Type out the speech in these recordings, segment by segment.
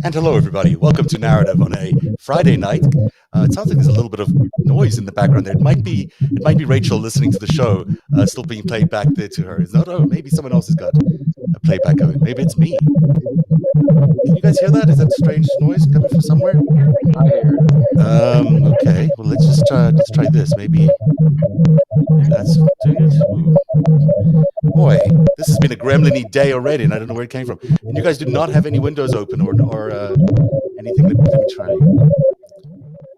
And hello, everybody. Welcome to Narrative on a Friday night. It sounds like there's a little bit of noise in the background there. It might be Rachel listening to the show, still being played back there to her. Is that? Oh, maybe someone else has got a playback going. Maybe it's me. Can you guys hear that? Is that strange noise coming from somewhere? I hear it. Okay. Well, let's just try. Let's try this. Maybe that's doing it. Ooh. Boy, this has been a gremlin-y day already, and I don't know where it came from. And you guys do not have any windows open or anything. Let me try.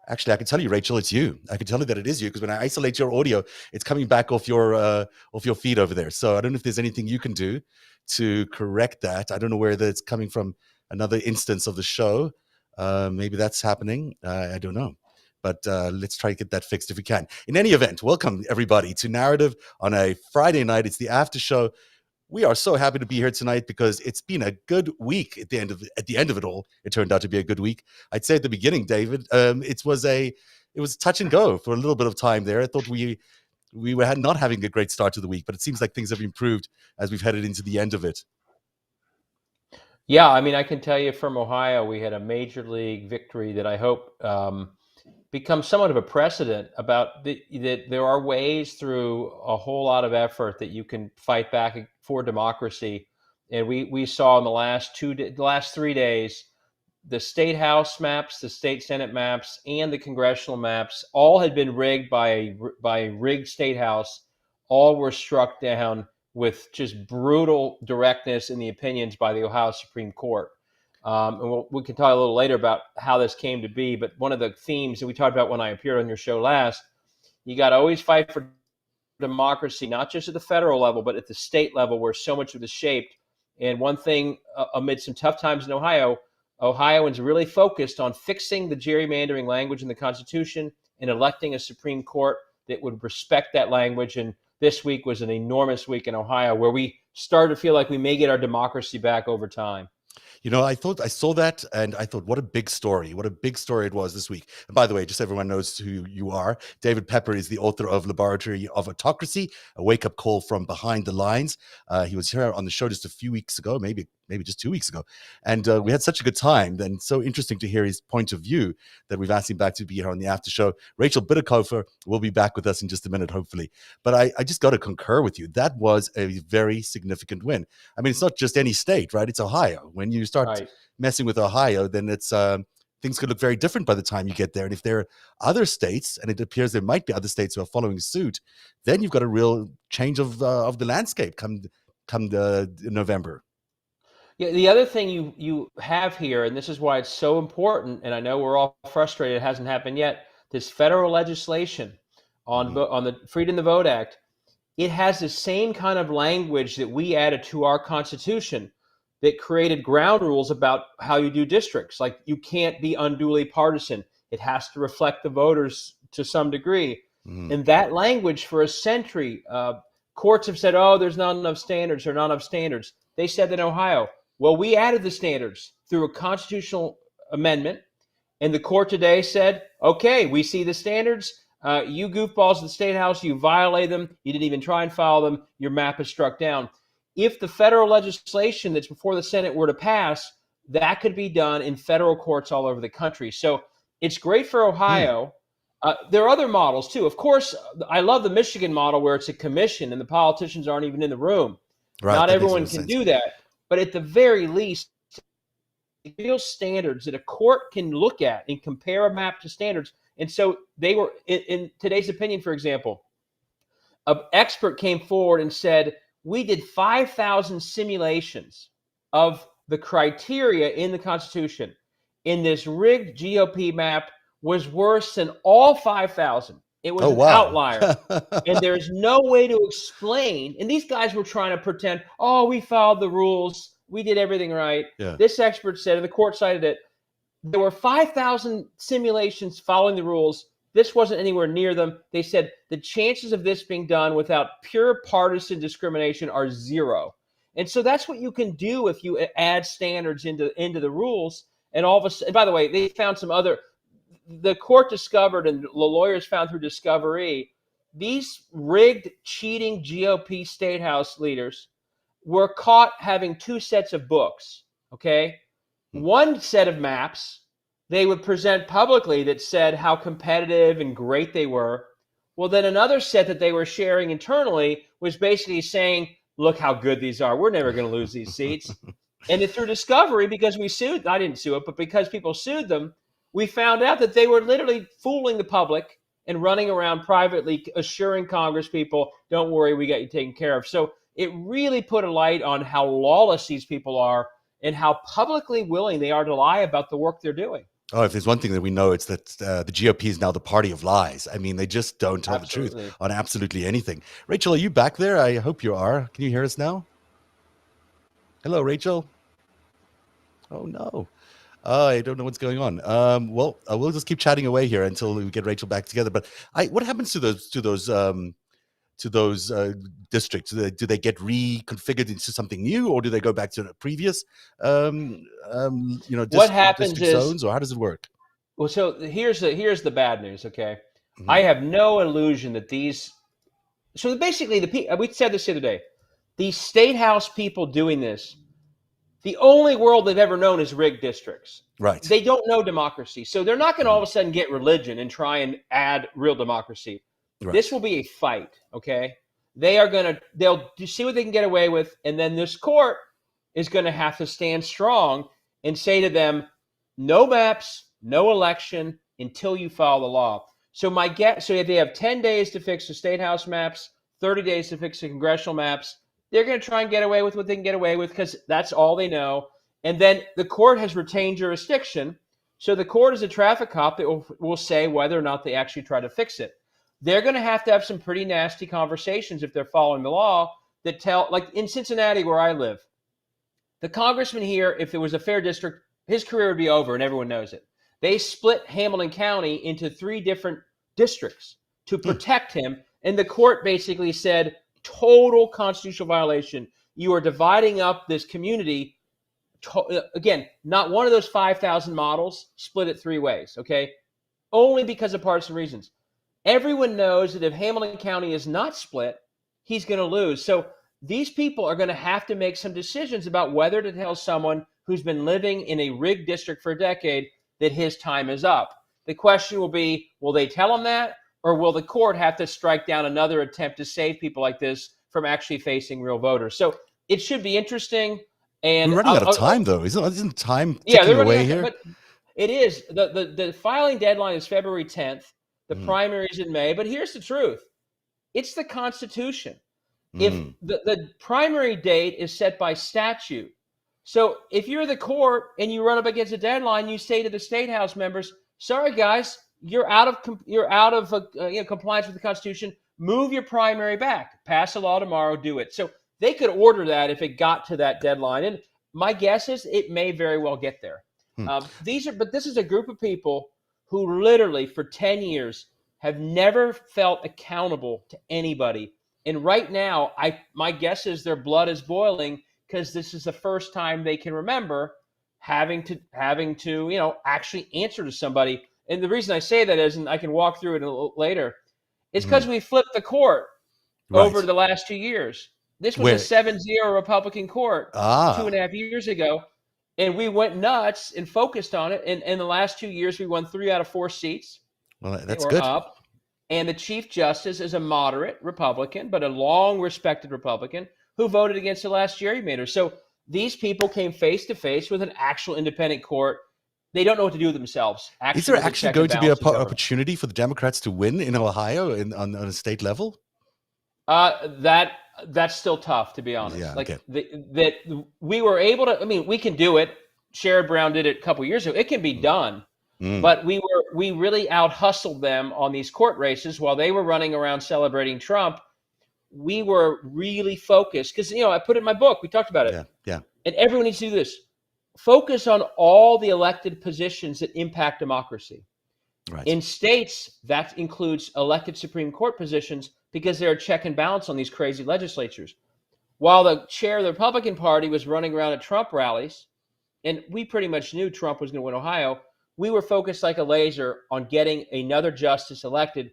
Actually, I can tell you, Rachel, it's you. I can tell you that it is you because when I isolate your audio, it's coming back off your feed over there. So I don't know if there's anything you can do to correct that. I don't know where that's coming from. Another instance of the show. Maybe that's happening. I don't know. But let's try to get that fixed if we can. In any event, welcome everybody to Narrative on a Friday night. It's the after show. We are so happy to be here tonight because it's been a good week. At the end of it all, it turned out to be a good week. I'd say at the beginning, David, it was touch and go for a little bit of time there. I thought we were not having a great start to the week, but it seems like things have improved as we've headed into the end of it. Yeah, I mean, I can tell you from Ohio, we had a major league victory that I hope becomes somewhat of a precedent about that there are ways through a whole lot of effort that you can fight back for democracy. And we saw in the last 3 days, the state house maps, the state senate maps, and the congressional maps all had been rigged by a rigged state house. All were struck down with just brutal directness in the opinions by the Ohio Supreme Court. And we can talk a little later about how this came to be. But one of the themes that we talked about when I appeared on your show last, you got to always fight for democracy, not just at the federal level, but at the state level where so much of it is shaped. And one thing, amid some tough times in Ohio, Ohioans really focused on fixing the gerrymandering language in the Constitution and electing a Supreme Court that would respect that language. And this week was an enormous week in Ohio where we started to feel like we may get our democracy back over time. You know, I saw that and I thought, what a big story. What a big story it was this week. And by the way, just so everyone knows who you are, David Pepper is the author of Laboratories of Autocracy, a wake-up call from behind the lines. He was here on the show just a few weeks ago, maybe just 2 weeks ago. And we had such a good time. And so interesting to hear his point of view that we've asked him back to be here on the after show. Rachel Bitecofer will be back with us in just a minute, hopefully. But I just got to concur with you. That was a very significant win. I mean, it's not just any state, right? It's Ohio. When you start messing with Ohio, then it's things could look very different by the time you get there. And if there are other states, and it appears there might be other states who are following suit, then you've got a real change of the landscape come November. Yeah, the other thing you have here, and this is why it's so important, and I know we're all frustrated it hasn't happened yet, this federal legislation on the Freedom to Vote Act, it has the same kind of language that we added to our Constitution that created ground rules about how you do districts. Like, you can't be unduly partisan. It has to reflect the voters to some degree. And that language for a century, courts have said, oh, there's not enough standards or not enough standards. They said that in Ohio. Well, we added the standards through a constitutional amendment, and the court today said, okay, we see the standards. You goofballs in the state house, you violate them. You didn't even try and follow them. Your map is struck down. If the federal legislation that's before the Senate were to pass, that could be done in federal courts all over the country. So it's great for Ohio. There are other models, too. Of course, I love the Michigan model where it's a commission and the politicians aren't even in the room. Right, not everyone can do that. But at the very least, real standards that a court can look at and compare a map to standards. And so they were, in today's opinion, for example, an expert came forward and said, we did 5,000 simulations of the criteria in the Constitution. In this rigged GOP map was worse than all 5,000. It was an outlier. And there's no way to explain. And these guys were trying to pretend, oh, we followed the rules. We did everything right. Yeah. This expert said, and the court cited it, there were 5,000 simulations following the rules. This wasn't anywhere near them. They said the chances of this being done without pure partisan discrimination are zero. And so that's what you can do if you add standards into the rules. And all of a sudden, by the way, they found some other, the court discovered, and the lawyers found through discovery, these rigged, cheating GOP state house leaders were caught having two sets of books, okay? One set of maps they would present publicly that said how competitive and great they were. Well, then another set that they were sharing internally was basically saying, look how good these are. We're never going to lose these seats. And through discovery, because we sued, I didn't sue it, but because people sued them, we found out that they were literally fooling the public and running around privately assuring Congress people, don't worry, we got you taken care of. So it really put a light on how lawless these people are and how publicly willing they are to lie about the work they're doing. Oh, if there's one thing that we know, it's that the GOP is now the party of lies. I mean, they just don't tell the truth on absolutely anything. Rachel, are you back there? I hope you are. Can you hear us now? Hello, Rachel. Oh, no. I don't know what's going on. Well, we'll just keep chatting away here until we get Rachel back together. But what happens to those districts? Do they get reconfigured into something new, or do they go back to the previous what happens district zones, or how does it work? Well, so here's the bad news. Okay, I have no illusion that these. So basically, we said this the other day. These state house people doing this, the only world they've ever known is rigged districts. Right. They don't know democracy, so they're not going to all of a sudden get religion and try and add real democracy. Right. This will be a fight. Okay, they'll see what they can get away with, and then this court is going to have to stand strong and say to them, no maps, no election until you follow the law. So if they have 10 days to fix the state house maps, 30 days to fix the congressional maps, they're going to try and get away with what they can get away with because that's all they know. And then the court has retained jurisdiction. So the court is a traffic cop that will say whether or not they actually try to fix it. They're going to have some pretty nasty conversations if they're following the law that like in Cincinnati where I live, the congressman here, if it was a fair district, his career would be over and everyone knows it. They split Hamilton County into 3 different districts to protect him. And the court basically said, total constitutional violation. You are dividing up this community. Again, not one of those 5,000 models split it 3 ways, okay? Only because of partisan reasons. Everyone knows that if Hamilton County is not split, he's going to lose. So these people are going to have to make some decisions about whether to tell someone who's been living in a rigged district for a decade that his time is up. The question will be, will they tell him that? Or will the court have to strike down another attempt to save people like this from actually facing real voters? So it should be interesting. And we're running out of time, though. Isn't time ticking away here? But it is. The filing deadline is February 10th. The primary is in May. But here's the truth. It's the Constitution. If the primary date is set by statute. So if you're the court and you run up against a deadline, you say to the state house members, sorry, guys, you're out of compliance with the Constitution. Move your primary back. Pass a law tomorrow. Do it. So they could order that if it got to that deadline. And my guess is it may very well get there. But this is a group of people who literally for 10 years have never felt accountable to anybody. And right now, my guess is their blood is boiling because this is the first time they can remember having to actually answer to somebody. And the reason I say that is, and I can walk through it a little later, is because we flipped the court over the last 2 years. This was a 7-0 Republican court 2.5 years ago, and we went nuts and focused on it. And in the last 2 years, we won 3 out of 4 seats. Well, that's good. Up. And the Chief Justice is a moderate Republican, but a long-respected Republican who voted against the last gerrymander. So these people came face-to-face with an actual independent court. They don't know what to do with themselves. Is there actually going to be an opportunity for the Democrats to win in Ohio on a state level? That's still tough, to be honest. Yeah, we were able to. I mean, we can do it. Sherrod Brown did it a couple years ago. It can be done. But we really out-hustled them on these court races while they were running around celebrating Trump. We were really focused because, I put it in my book. We talked about it. Yeah. And everyone needs to do this. Focus on all the elected positions that impact democracy. Right. In states, that includes elected Supreme Court positions because they're a check and balance on these crazy legislatures. While the chair of the Republican Party was running around at Trump rallies, and we pretty much knew Trump was going to win Ohio, we were focused like a laser on getting another justice elected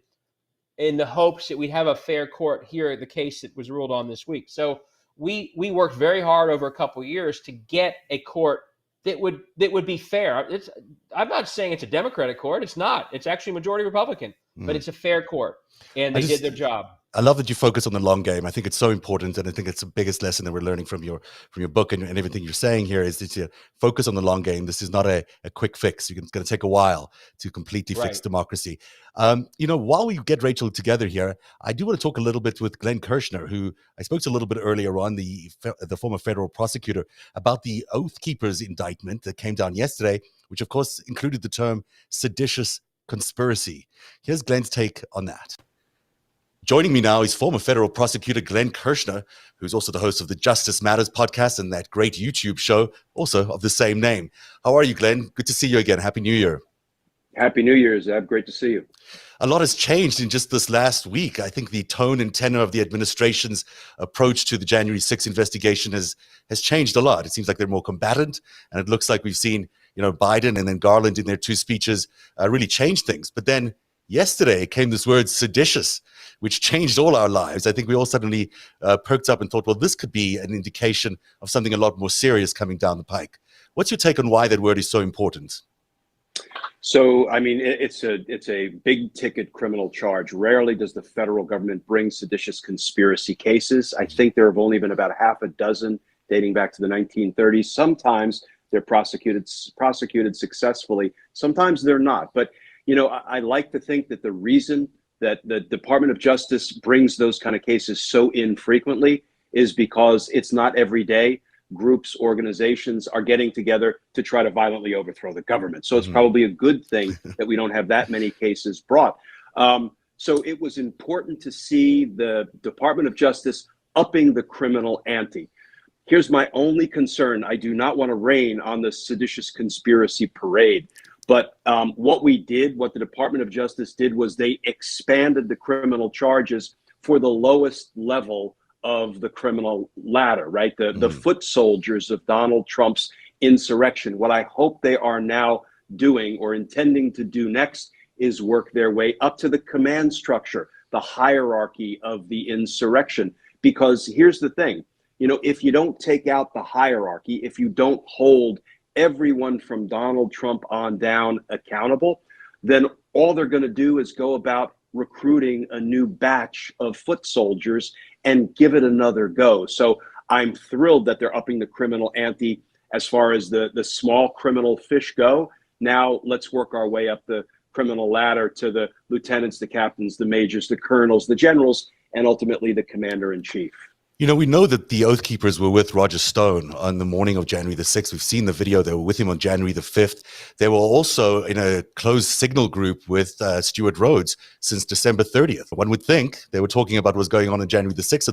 in the hopes that we'd have a fair court hear the case that was ruled on this week. So we worked very hard over a couple of years to get a court that would be fair. I'm not saying it's a Democratic court. It's not. It's actually majority Republican, but it's a fair court, and they did their job. I love that you focus on the long game. I think it's so important, and I think it's the biggest lesson that we're learning from your book and everything you're saying here is that you focus on the long game. This is not a quick fix. It's going to take a while to completely fix democracy. While we get Rachel together here, I do want to talk a little bit with Glenn Kirshner, who I spoke to a little bit earlier on, the former federal prosecutor, about the Oath Keepers indictment that came down yesterday, which of course included the term seditious conspiracy. Here's Glenn's take on that. Joining me now is former federal prosecutor Glenn Kirshner, who's also the host of the Justice Matters podcast and that great YouTube show, also of the same name. How are you, Glenn? Good to see you again. Happy New Year. Happy New Year, Zev. Great to see you. A lot has changed in just this last week. I think the tone and tenor of the administration's approach to the January 6th investigation has changed a lot. It seems like they're more combatant, and it looks like we've seen, Biden and then Garland in their two speeches really change things. But then yesterday came this word seditious, which changed all our lives. I think we all suddenly perked up and thought, well, this could be an indication of something a lot more serious coming down the pike. What's your take on why that word is so important? So, I mean, it's a big ticket criminal charge. Rarely does the federal government bring seditious conspiracy cases. I think there have only been about half a dozen dating back to the 1930s. Sometimes they're prosecuted successfully. Sometimes they're not. But, I like to think that the reason that the Department of Justice brings those kind of cases so infrequently is because it's not every day groups, organizations are getting together to try to violently overthrow the government. So it's probably a good thing that we don't have that many cases brought. So it was important to see the Department of Justice upping the criminal ante. Here's my only concern. I do not want to rain on the seditious conspiracy parade. But what the Department of Justice did was they expanded the criminal charges for the lowest level of the criminal ladder, right? The foot soldiers of Donald Trump's insurrection. What I hope they are now doing or intending to do next is work their way up to the command structure, the hierarchy of the insurrection. Because here's the thing, if you don't take out the hierarchy, if you don't hold everyone from Donald Trump on down accountable, then all they're going to do is go about recruiting a new batch of foot soldiers and give it another go. So I'm thrilled that they're upping the criminal ante as far as the small criminal fish go. Now let's work our way up the criminal ladder to the lieutenants, the captains, the majors, the colonels, the generals, and ultimately the commander-in-chief. We know that the Oath Keepers were with Roger Stone on the morning of January the 6th. We've seen the video. They were with him on January the 5th. They were also in a closed signal group with Stuart Rhodes since December 30th. One would think they were talking about what was going on January the 6th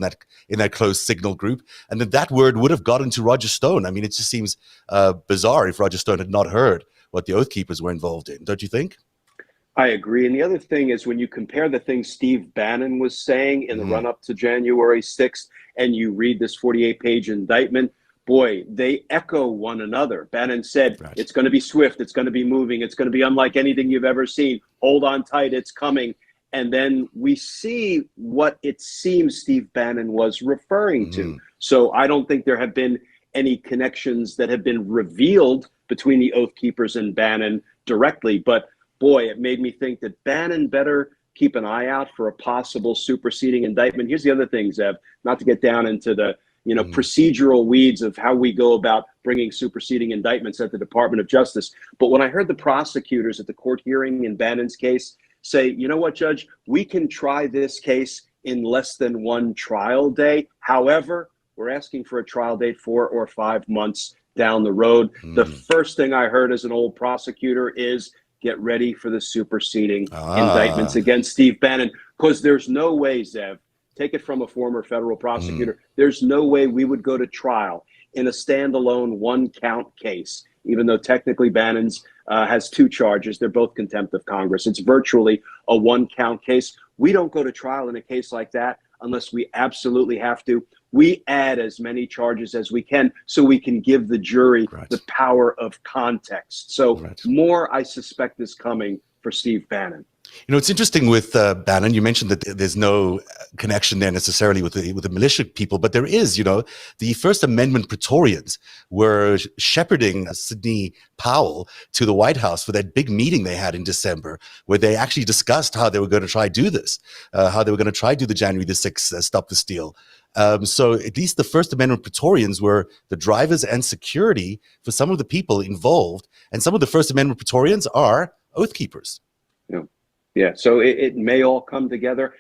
in that closed signal group, and that word would have gotten to Roger Stone. I mean, it just seems bizarre if Roger Stone had not heard what the Oath Keepers were involved in, don't you think? I agree. And the other thing is when you compare the things Steve Bannon was saying in the run-up to January 6th and you read this 48-page indictment, boy, they echo one another. Bannon said, It's going to be swift, it's going to be moving, it's going to be unlike anything you've ever seen. Hold on tight, it's coming. And then we see what it seems Steve Bannon was referring to. So I don't think there have been any connections that have been revealed between the Oath Keepers and Bannon directly, but boy, it made me think that Bannon better keep an eye out for a possible superseding indictment. Here's the other thing, Zev, not to get down into the procedural weeds of how we go about bringing superseding indictments at the Department of Justice. But when I heard the prosecutors at the court hearing in Bannon's case say, you know what, Judge, we can try this case in less than one trial day. However, we're asking for a trial date 4 or 5 months down the road. The first thing I heard as an old prosecutor is, get ready for the superseding indictments against Steve Bannon, because there's no way, Zev, take it from a former federal prosecutor, there's no way we would go to trial in a standalone one-count case, even though technically Bannon's has 2 charges. They're both contempt of Congress. It's virtually a one-count case. We don't go to trial in a case like that unless we absolutely have to. We add as many charges as we can so we can give the jury the power of context. So more, I suspect, is coming for Steve Bannon. It's interesting with Bannon. You mentioned that there's no connection there necessarily with the militia people, but there is. The First Amendment Praetorians were shepherding Sidney Powell to the White House for that big meeting they had in December, where they actually discussed how they were going to try do this, how they were going to try do the January the 6th Stop the Steal. So at least the First Amendment Praetorians were the drivers and security for some of the people involved, and some of the First Amendment Praetorians are Oath Keepers. Yeah, so it may all come together.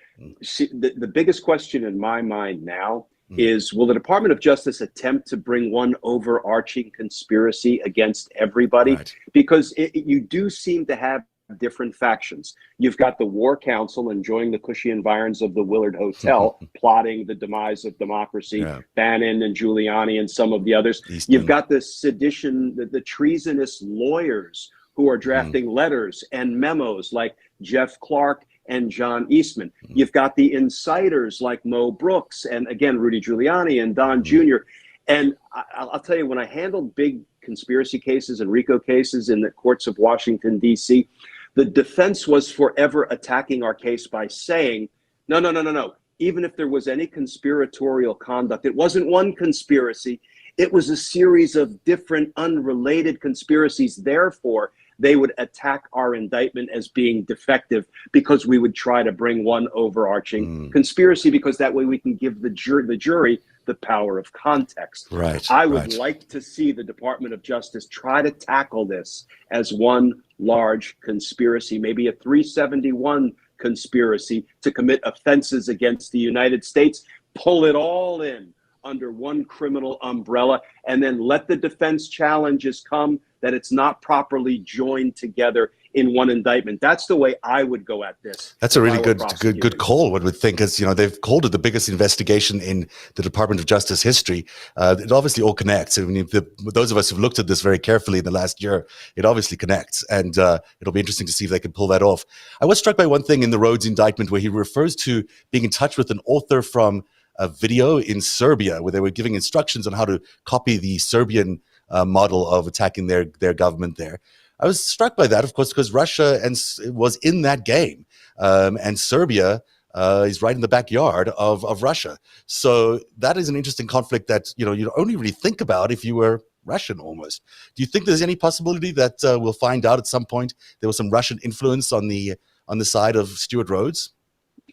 See, the biggest question in my mind now is, will the Department of Justice attempt to bring one overarching conspiracy against everybody? Right. Because you do seem to have different factions. You've got the War Council enjoying the cushy environs of the Willard Hotel, plotting the demise of democracy, Bannon and Giuliani and some of the others. Eastman. You've got the sedition, the treasonous lawyers who are drafting letters and memos like Jeff Clark and John Eastman. You've got the insiders like Mo Brooks and, again, Rudy Giuliani and Don Jr. And I'll tell you, when I handled big conspiracy cases and RICO cases in the courts of Washington, D.C., the defense was forever attacking our case by saying, no. Even if there was any conspiratorial conduct, it wasn't one conspiracy. It was a series of different unrelated conspiracies. Therefore, they would attack our indictment as being defective because we would try to bring one overarching conspiracy, because that way we can give the jury the power of context. Right. I would like to see the Department of Justice try to tackle this as one large conspiracy, maybe a 371 conspiracy to commit offenses against the United States, pull it all in under one criminal umbrella, and then let the defense challenges come that it's not properly joined together in one indictment. That's the way I would go at this. That's a really good call, one would think, as they've called it the biggest investigation in the Department of Justice history. It obviously all connects. I mean, those of us who've looked at this very carefully in the last year, it obviously connects, and it'll be interesting to see if they can pull that off. I was struck by one thing in the Rhodes indictment where he refers to being in touch with an author from a video in Serbia, where they were giving instructions on how to copy the Serbian model of attacking their government there. I was struck by that, of course, because Russia was in that game, and Serbia is right in the backyard of Russia. So that is an interesting conflict that you only really think about if you were Russian almost. Do you think there's any possibility that we'll find out at some point there was some Russian influence on the side of Stuart Rhodes?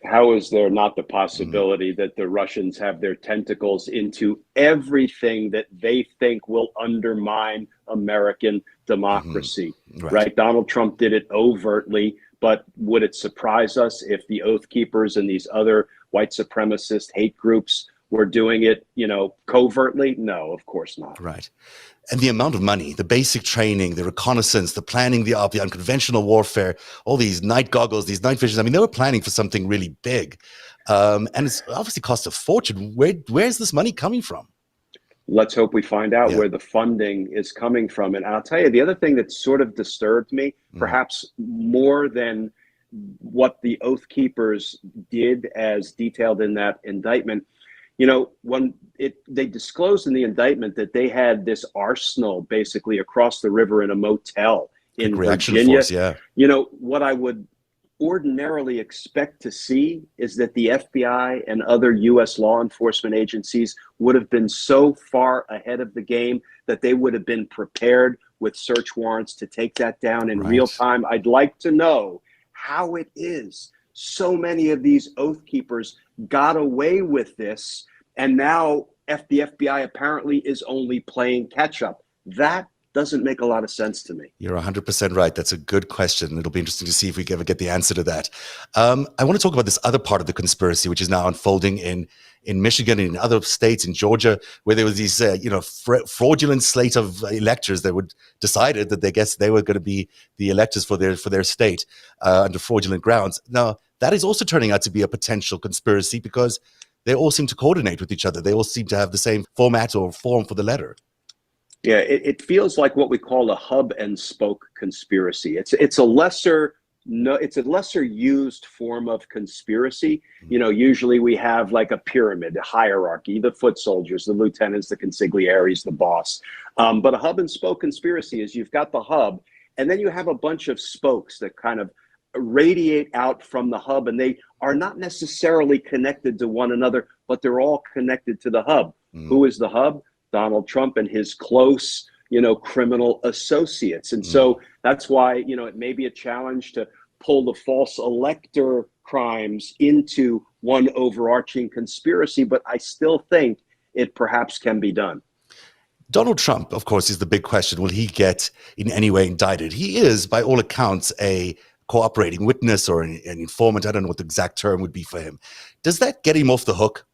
How is there not the possibility that the Russians have their tentacles into everything that they think will undermine American democracy, right? Donald Trump did it overtly, but would it surprise us if the Oath Keepers and these other white supremacist hate groups were doing it, covertly? No, of course not. Right. And the amount of money, the basic training, the reconnaissance, the planning, the unconventional warfare, all these night goggles, these night visions. I mean, they were planning for something really big. And it's obviously cost a fortune. Where's this money coming from? Let's hope we find out where the funding is coming from. And I'll tell you, the other thing that sort of disturbed me, perhaps more than what the Oath Keepers did as detailed in that indictment, when they disclosed in the indictment that they had this arsenal basically across the river in a motel in Virginia. Force, what I would ordinarily expect to see is that the FBI and other U.S. law enforcement agencies would have been so far ahead of the game that they would have been prepared with search warrants to take that down in real time. I'd like to know how it is so many of these Oath Keepers got away with this, and now the FBI apparently is only playing catch up. That doesn't make a lot of sense to me. You're 100% right. That's a good question. It'll be interesting to see if we ever get the answer to that. I want to talk about this other part of the conspiracy, which is now unfolding in Michigan and in other states, in Georgia, where there was these, fraudulent slate of electors that would decided that they were going to be the electors for their state under fraudulent grounds. Now, that is also turning out to be a potential conspiracy because they all seem to coordinate with each other. They all seem to have the same format or form for the letter. Yeah, it feels like what we call a hub and spoke conspiracy. It's a lesser used form of conspiracy. Usually we have like a pyramid, a hierarchy, the foot soldiers, the lieutenants, the consiglieres, the boss. But a hub and spoke conspiracy is you've got the hub, and then you have a bunch of spokes that kind of radiate out from the hub, and they are not necessarily connected to one another, but they're all connected to the hub. Who is the hub? Donald Trump and his close, criminal associates. And so that's why, it may be a challenge to pull the false elector crimes into one overarching conspiracy, but I still think it perhaps can be done. Donald Trump, of course, is the big question. Will he get in any way indicted? He is, by all accounts, a cooperating witness or an informant. I don't know what the exact term would be for him. Does that get him off the hook?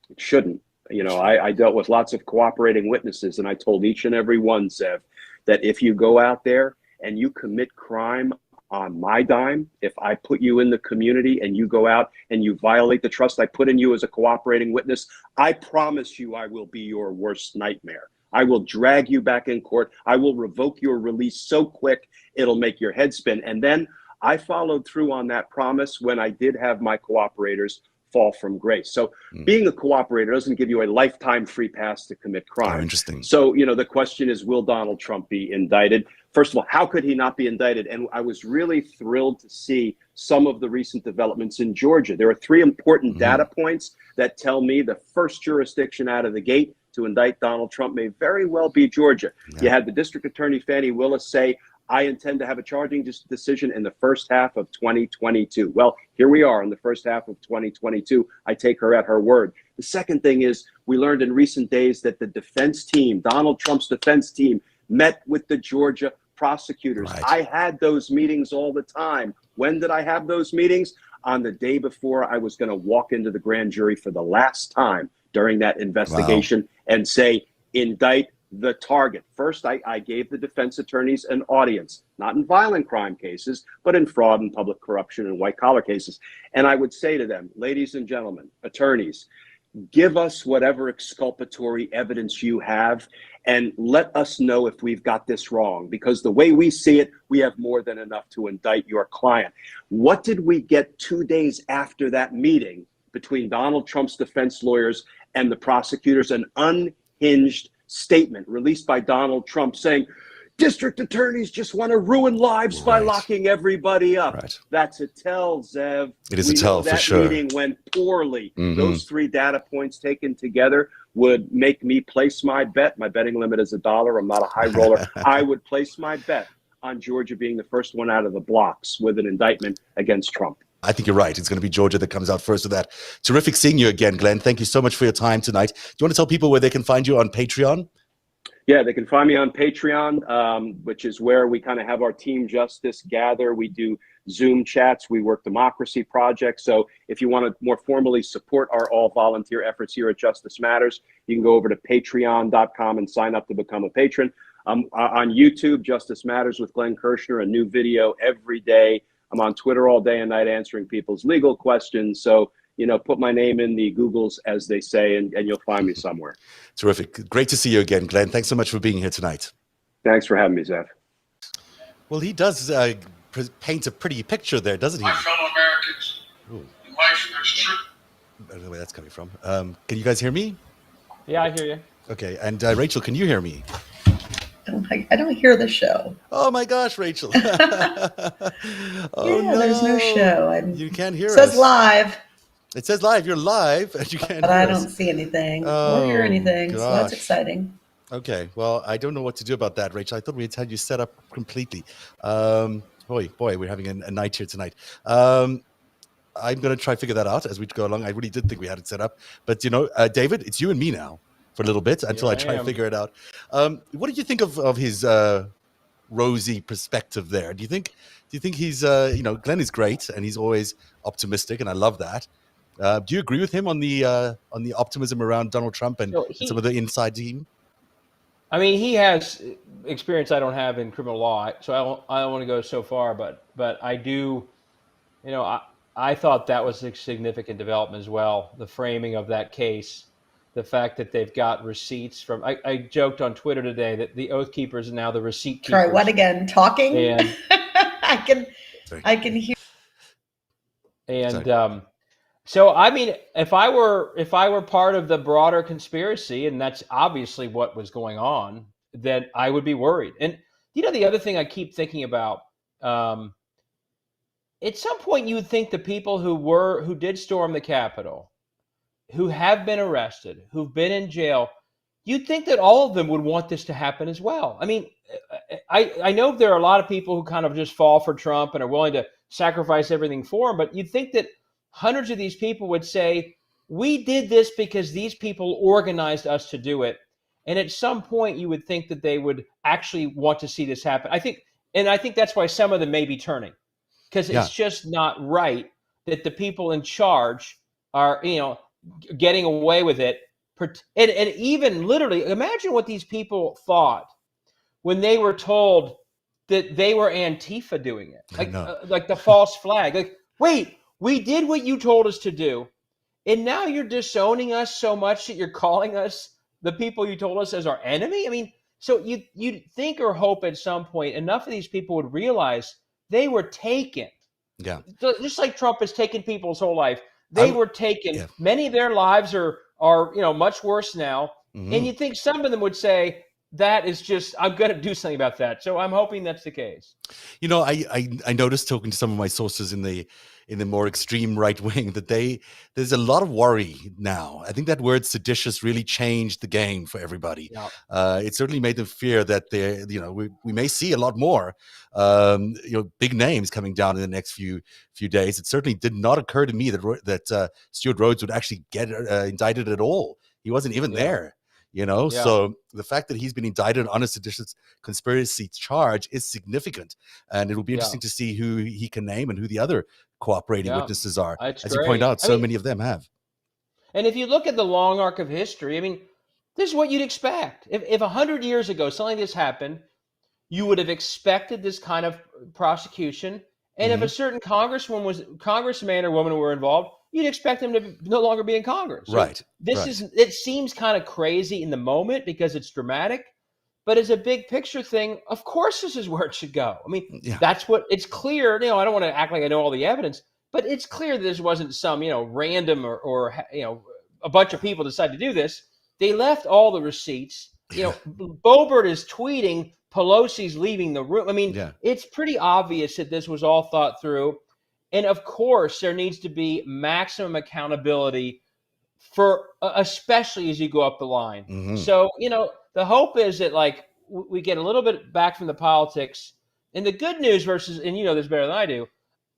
It shouldn't. I dealt with lots of cooperating witnesses, and I told each and every one, Zev, that if you go out there and you commit crime on my dime, if I put you in the community and you go out and you violate the trust I put in you as a cooperating witness, I promise you I will be your worst nightmare. I will drag you back in court. I will revoke your release so quick it'll make your head spin. And then I followed through on that promise when I did have my cooperators fall from grace. So being a cooperator doesn't give you a lifetime free pass to commit crime. Oh, interesting. So, the question is, will Donald Trump be indicted? First of all, how could he not be indicted? And I was really thrilled to see some of the recent developments in Georgia. There are 3 important data points that tell me the first jurisdiction out of the gate to indict Donald Trump may very well be Georgia. Yeah. You had the district attorney, Fani Willis, say, I intend to have a charging decision in the first half of 2022. Well, here we are in the first half of 2022. I take her at her word. The second thing is we learned in recent days that the defense team, Donald Trump's defense team, met with the Georgia prosecutors. Right. I had those meetings all the time. When did I have those meetings? On the day before I was going to walk into the grand jury for the last time during that investigation and say, indict the target. First, I gave the defense attorneys an audience, not in violent crime cases, but in fraud and public corruption and white collar cases. And I would say to them, ladies and gentlemen, attorneys, give us whatever exculpatory evidence you have and let us know if we've got this wrong, because the way we see it, we have more than enough to indict your client. What did we get 2 days after that meeting between Donald Trump's defense lawyers and the prosecutors? An unhinged statement released by Donald Trump saying, district attorneys just want to ruin lives by locking everybody up. Right. That's a tell, Zev. It is a tell for sure. That meeting went poorly. Those 3 data points taken together would make me place my bet. My betting limit is $1. I'm not a high roller. I would place my bet on Georgia being the first one out of the blocks with an indictment against Trump. I think you're right. It's going to be Georgia that comes out first with that. Terrific seeing you again, Glenn. Thank you so much for your time tonight. Do you want to tell people where they can find you on Patreon? Yeah, they can find me on Patreon, which is where we kind of have our Team Justice gather. We do Zoom chats. We work democracy projects. So if you want to more formally support our all-volunteer efforts here at Justice Matters, you can go over to patreon.com and sign up to become a patron. On YouTube, Justice Matters with Glenn Kirshner, a new video every day. I'm on Twitter all day and night answering people's legal questions. So, put my name in the Googles, as they say, and you'll find me somewhere. Terrific. Great to see you again, Glenn. Thanks so much for being here tonight. Thanks for having me, Zev. Well, he does paint a pretty picture there, doesn't he? My fellow Americans, in life there's truth. I don't know where that's coming from. Can you guys hear me? Yeah, I hear you. Okay. And Rachel, can you hear me? I don't hear the show. Oh my gosh, Rachel. There's no show. You can't hear us. It says live. It says live. You're live and you can't but hear I us. don't see anything or hear anything. Gosh. So that's exciting. Okay. Well, I don't know what to do about that, Rachel. I thought we had you set up completely. Boy, we're having a night here tonight. I'm going to try to figure that out as we go along. I really did think we had it set up. But, David, it's you and me now for a little bit until I try to figure it out. What did you think of his rosy perspective there? Do you think he's, Glenn is great and he's always optimistic, and I love that. Do you agree with him on the optimism around Donald Trump and some of the inside team? I mean, he has experience I don't have in criminal law, so I don't want to go so far, but I do, I thought that was a significant development as well. The framing of that case, the fact that they've got receipts from, I joked on Twitter today that the oath keepers are now the receipt keepers. Try what again? Talking? And I can hear. And so, I mean, if I were part of the broader conspiracy, and that's obviously what was going on, then I would be worried. And the other thing I keep thinking about, at some point you would think the people who did storm the Capitol, who have been arrested, who've been in jail, you'd think that all of them would want this to happen as well. I mean, I know there are a lot of people who kind of just fall for Trump and are willing to sacrifice everything for him, but you'd think that hundreds of these people would say, we did this because these people organized us to do it. And at some point you would think that they would actually want to see this happen. I think that's why some of them may be turning, because it's just not right that the people in charge are, getting away with it. And even literally, imagine what these people thought when they were told that they were Antifa doing it, like the false flag. Like, wait, we did what you told us to do, and now you're disowning us so much that you're calling us, the people you told us, as our enemy? I mean, so you'd think or hope at some point enough of these people would realize they were taken. Yeah. Just like Trump has taken people's whole life, they were taken. Yeah. Many of their lives are much worse now. Mm-hmm. And you think some of them would say, that is just, I'm going to do something about that. So I'm hoping that's the case. I noticed, talking to some of my sources in the more extreme right wing, that there's a lot of worry now. I think that word seditious really changed the game for everybody. Yeah. It certainly made them fear that we may see a lot more big names coming down in the next few days. It certainly did not occur to me that Stuart Rhodes would actually get indicted at all. He wasn't even there. So the fact that he's been indicted on a seditious conspiracy charge is significant, and it will be interesting to see who he can name and who the other cooperating witnesses are. That's As great. you point out, many of them have. And if you look at the long arc of history, I mean, this is what you'd expect. If 100 years ago something like this happened, you would have expected this kind of prosecution. And if a certain congressman or woman were involved, you'd expect them to no longer be in Congress. So right. It seems kind of crazy in the moment because it's dramatic, but as a big picture thing, of course this is where it should go. I mean, that's what it's clear. I don't want to act like I know all the evidence, but it's clear that this wasn't some, random or a bunch of people decide to do this. They left all the receipts. Boebert is tweeting Pelosi's leaving the room. I mean, it's pretty obvious that this was all thought through. And of course, there needs to be maximum accountability for, especially as you go up the line. Mm-hmm. So, the hope is that we get a little bit back from the politics. And the good news versus, and this better than I do,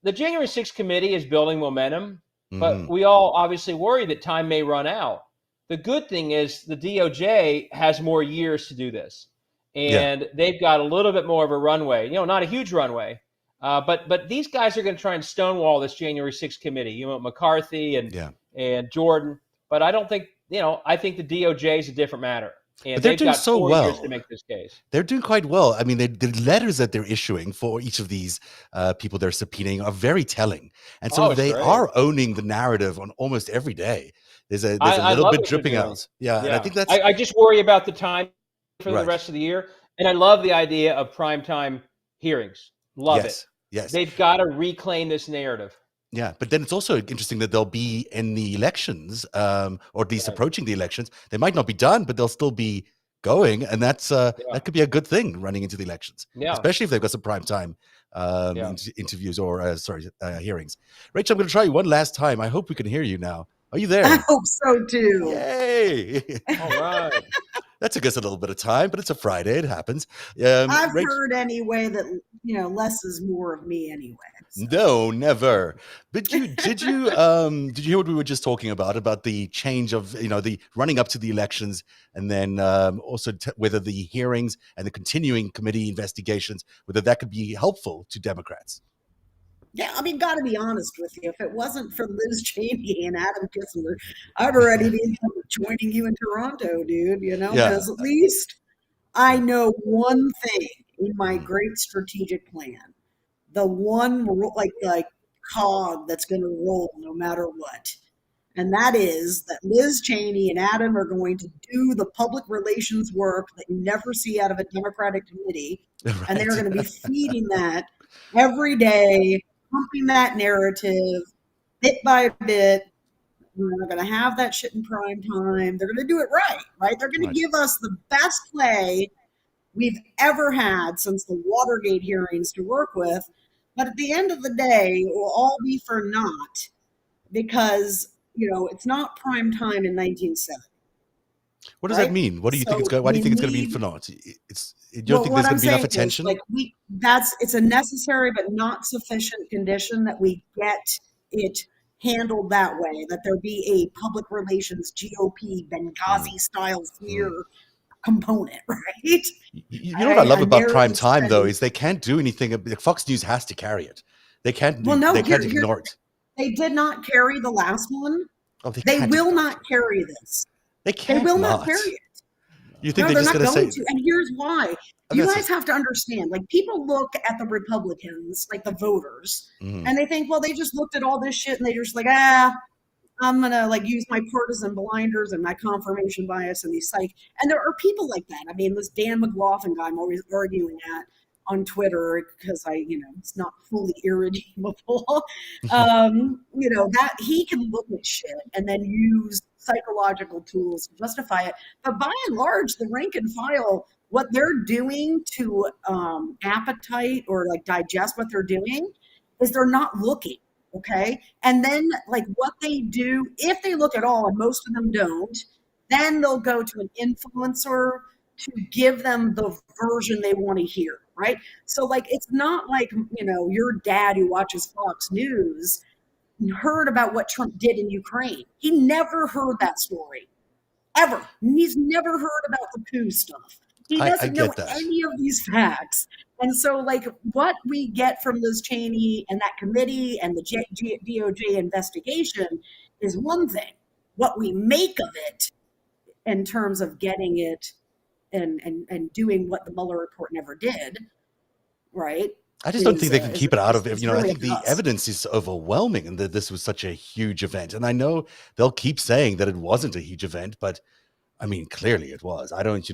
the January 6th committee is building momentum, but we all obviously worry that time may run out. The good thing is the DOJ has more years to do this, and they've got a little bit more of a runway, not a huge runway. But these guys are going to try and stonewall this January 6th committee, McCarthy and Jordan. But I don't think, I think the DOJ is a different matter. And but they're doing so well. Years to make this case. They're doing quite well. I mean, the letters that they're issuing for each of these people they're subpoenaing are very telling. And so they are owning the narrative on almost every day. There's a little bit dripping out. Yeah. And I think that's... I just worry about the time for the rest of the year. And I love the idea of primetime hearings. Love it. Yes. They've got to reclaim this narrative. Yeah, but then it's also interesting that they'll be in the elections, or at least approaching the elections. They might not be done, but they'll still be going, and that's that could be a good thing running into the elections, especially if they've got some prime time interviews or hearings. Rachel, I'm going to try you one last time. I hope we can hear you now. Are you there? I hope so too. Yay! All right. That took us a little bit of time, but it's a Friday. It happens. I've heard anyway that less is more of me anyway. So. No, never. But did you hear what we were just talking about the change of the running up to the elections, and then also whether the hearings and the continuing committee investigations, whether that could be helpful to Democrats? Yeah, I mean, got to be honest with you. If it wasn't for Liz Cheney and Adam Kinzinger, I'd already be joining you in Toronto, dude. Because at least I know one thing in my great strategic plan. The one like cog that's going to roll no matter what. And that is that Liz Cheney and Adam are going to do the public relations work that you never see out of a Democratic committee. Right. And they're going to be feeding that every day, pumping that narrative bit by bit. We're going to have that shit in prime time. They're going to do it right? They're going to give us the best play we've ever had since the Watergate hearings to work with. But at the end of the day, it will all be for naught because, it's not prime time in 1970, What does that right? mean? What do you think it's So going? Why do you we think it's going to be need, for naught? You don't well, think what there's going I'm to be enough saying is attention? like it's a necessary but not sufficient condition that we get it handled that way, that there be a public relations GOP Mm, Benghazi style smear mm. You, right? You know what I love A about prime narrative time though setting. is they can't do anything. Fox News has to carry it. They can't Well, do. no, They can't ignore it. they did not carry the last one. Oh, they They can't will ignore not it. carry this. They They can't will not carry not. it. You think No, they're they're just not going to going say? to. And here's why. I mean, You that's guys have to understand, like, people look at the Republicans, like the voters, mm, and they think, well, they just looked at all this shit and they just like, I'm gonna like use my partisan blinders and my confirmation bias and these psych. And there are people like that. I mean, this Dan McLaughlin guy I'm always arguing at on Twitter because it's not fully irredeemable. That he can look at shit and then use psychological tools to justify it. But by and large, the rank and file, what they're doing to appetite or like digest what they're doing is they're not looking. Okay. And then, like, what they do, if they look at all, and most of them don't, then they'll go to an influencer to give them the version they want to hear. Right. So, like, it's not like, your dad who watches Fox News heard about what Trump did in Ukraine. He never heard that story ever. He's never heard about the coup stuff. He I doesn't know get that. any of these facts. And so, like, what we get from Liz Cheney and that committee and the DOJ investigation is one thing. What we make of it in terms of getting it and doing what the Mueller report never did, right? I just don't think Is they can keep it out of it. is I really think up to the us. evidence is overwhelming and that this was such a huge event. And I know they'll keep saying that it wasn't a huge event, but I mean, clearly it was. I don't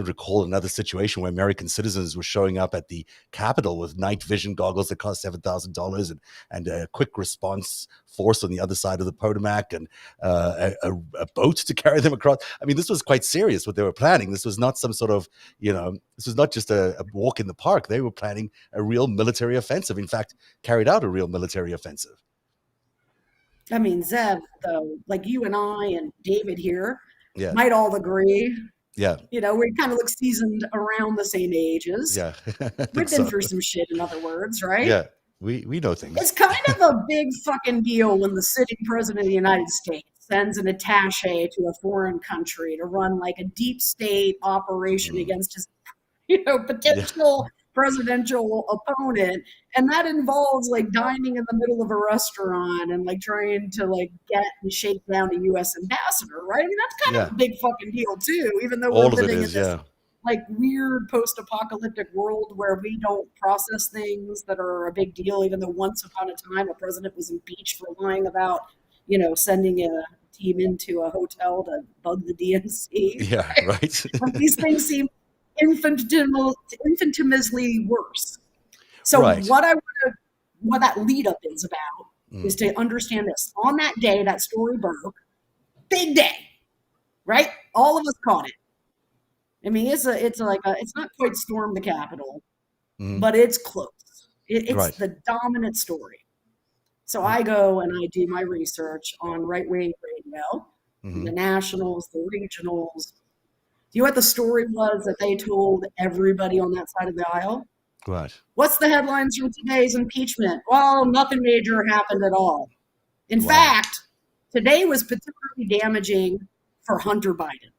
recall another situation where American citizens were showing up at the Capitol with night vision goggles that cost $7,000 and a quick response force on the other side of the Potomac and a boat to carry them across. I mean, this was quite serious what they were planning. This was not some sort of, this was not just a walk in the park. They were planning a real military offensive. In fact, carried out a real military offensive. I mean, Zev, though, like you and I and David here Yeah. might all agree. Yeah. We kind of look seasoned around the same ages. Yeah. We've been through some shit, in other words, right? Yeah. We know things. It's kind of a big fucking deal when the sitting president of the United States sends an attaché to a foreign country to run like a deep state operation against his, potential presidential opponent, and that involves like dining in the middle of a restaurant and like trying to like get and shake down a U.S. ambassador, right? I mean, that's kind of a big fucking deal too, even though All we're of it living is, in this like weird post-apocalyptic world where we don't process things that are a big deal, even though once upon a time a president was impeached for lying about, sending a team into a hotel to bug the DNC. Yeah, right. These things seem infinitesimally worse. So what that lead up is about is to understand this. On that day, that story broke. Big day, right? All of us caught it. I mean, it's not quite storm the Capitol, but it's close. It's the dominant story. So I go and I do my research on right-wing radio, the nationals, the regionals. Do you know what the story was that they told everybody on that side of the aisle? Right. What's the headlines from today's impeachment? Well, nothing major happened at all. In fact, today was particularly damaging for Hunter Biden.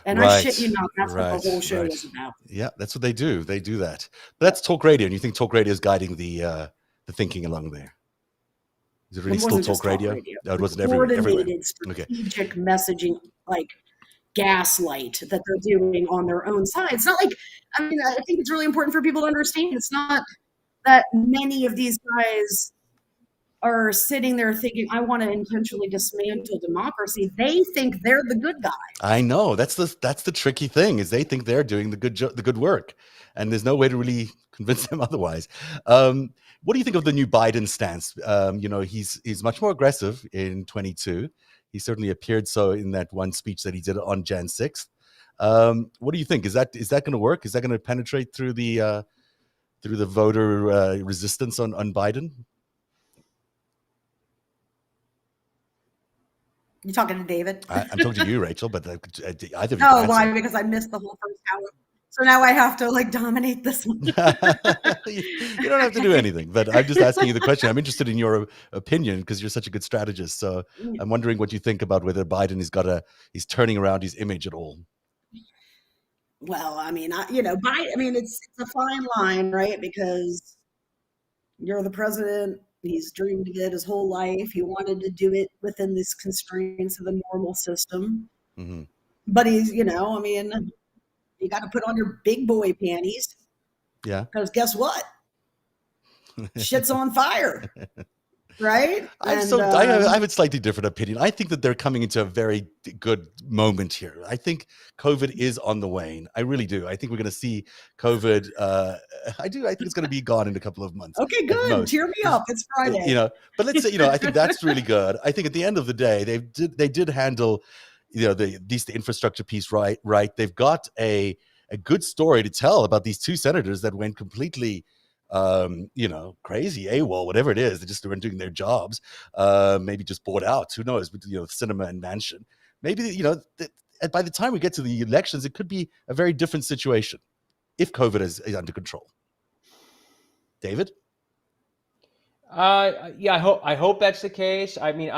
And I shit you not, that's what the whole show was about. Yeah, that's what they do. They do that. But that's talk radio, and you think talk radio is guiding the thinking along there? Is it really still talk radio? No, it wasn't everywhere. Coordinated, strategic messaging, like gaslight that they're doing on their own side. It's not like, I think it's really important for people to understand. It's not that many of these guys are sitting there thinking, I want to intentionally dismantle democracy. They think they're the good guy. I know. That's the tricky thing, is they think they're doing the good work, and there's no way to really convince them otherwise. What do you think of the new Biden stance? He's much more aggressive in 22. He certainly appeared so in that one speech that he did on Jan 6th. What do you think? Is that going to work? Is that going to penetrate through the through the voter resistance on Biden? You talking to David? I'm talking to you, Rachel, but either of you can Oh, answer. why? Because I missed the whole first hour. So now I have to like dominate this one. You don't have to do anything, but I'm just asking you the question. I'm interested in your opinion because you're such a good strategist. So I'm wondering what you think about whether Biden he's turning around his image at all. Well, I mean, it's a fine line, right? Because you're the president. He's dreamed of it his whole life. He wanted to do it within these constraints of the normal system. Mm-hmm. But he's, you got to put on your big boy panties. Yeah. Because guess what? Shit's on fire. Right? I have a slightly different opinion. I think that they're coming into a very good moment here. I think COVID is on the wane. I really do. I think we're going to see COVID. I do. I think it's going to be gone in a couple of months. Okay, good. Cheer me up. It's Friday. But let's say, I think that's really good. I think at the end of the day, they did handle, at least the infrastructure piece right. They've got a good story to tell about these two senators that went completely crazy, AWOL, whatever it is. They just weren't doing their jobs. Maybe just bought out. Who knows? Cinema and Manchin. Maybe, by the time we get to the elections, it could be a very different situation if COVID is under control. David? Yeah, I hope that's the case. I mean,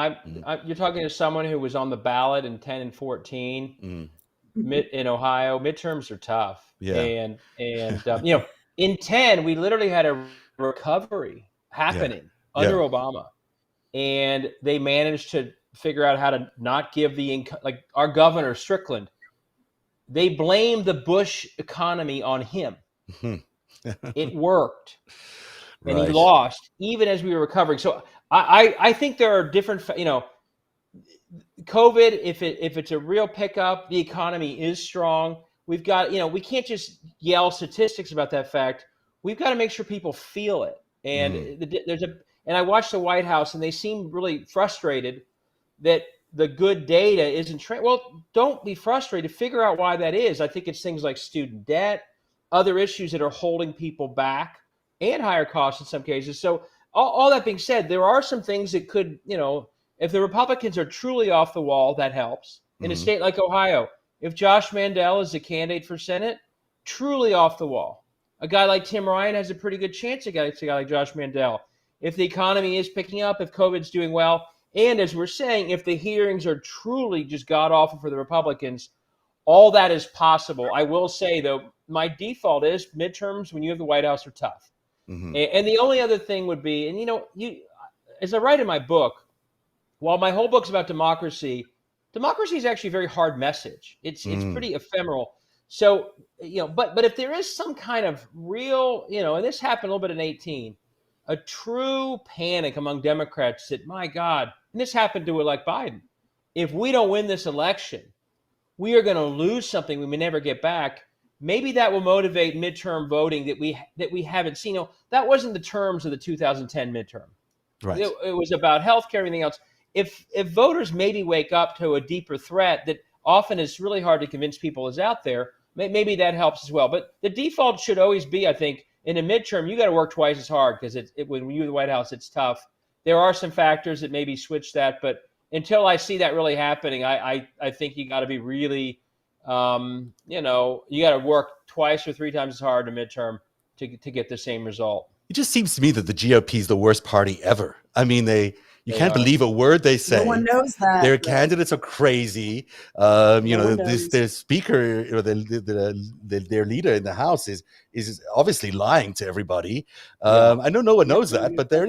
you're talking to someone who was on the ballot in 10 and 14 in Ohio. Midterms are tough. Yeah. And in 10, we literally had a recovery happening under Obama, and they managed to figure out how to not give the income. Like our governor Strickland, they blamed the Bush economy on him. It worked, and he lost even as we were recovering. So I think there are different. COVID, if it's a real pickup, the economy is strong. We've got, we can't just yell statistics about that fact. We've got to make sure people feel it. And and I watched the White House, and they seem really frustrated that the good data isn't well, don't be frustrated. Figure out why that is. I think it's things like student debt, other issues that are holding people back, and higher costs in some cases. So all that being said, there are some things that could, if the Republicans are truly off the wall, that helps. In a state like Ohio, if Josh Mandel is a candidate for Senate, truly off the wall. A guy like Tim Ryan has a pretty good chance against a guy like Josh Mandel. If the economy is picking up, if COVID's doing well, and as we're saying, if the hearings are truly just god-awful for the Republicans, all that is possible. I will say, though, my default is midterms when you have the White House are tough. And the only other thing would be, and as I write in my book, while my whole book's about democracy is actually a very hard message. It's pretty ephemeral. So, but if there is some kind of real, and this happened a little bit in 2018, a true panic among Democrats that, my God, and this happened to elect Biden. If we don't win this election, we are going to lose something we may never get back. Maybe that will motivate midterm voting that we haven't seen. That wasn't the terms of the 2010 midterm. Right. It was about healthcare, everything else. If voters maybe wake up to a deeper threat that often is really hard to convince people is out there, maybe that helps as well. But the default should always be, I think, in a midterm, you got to work twice as hard because when you're the White House, it's tough. There are some factors that maybe switch that, but until I see that really happening, I think you got to be really, you got to work twice or three times as hard in a midterm to get the same result. It just seems to me that the GOP is the worst party ever. I mean, you can't believe a word they say. No one knows that. Their candidates are crazy. Their speaker or their leader in the House is obviously lying to everybody. I know no one knows that, but they're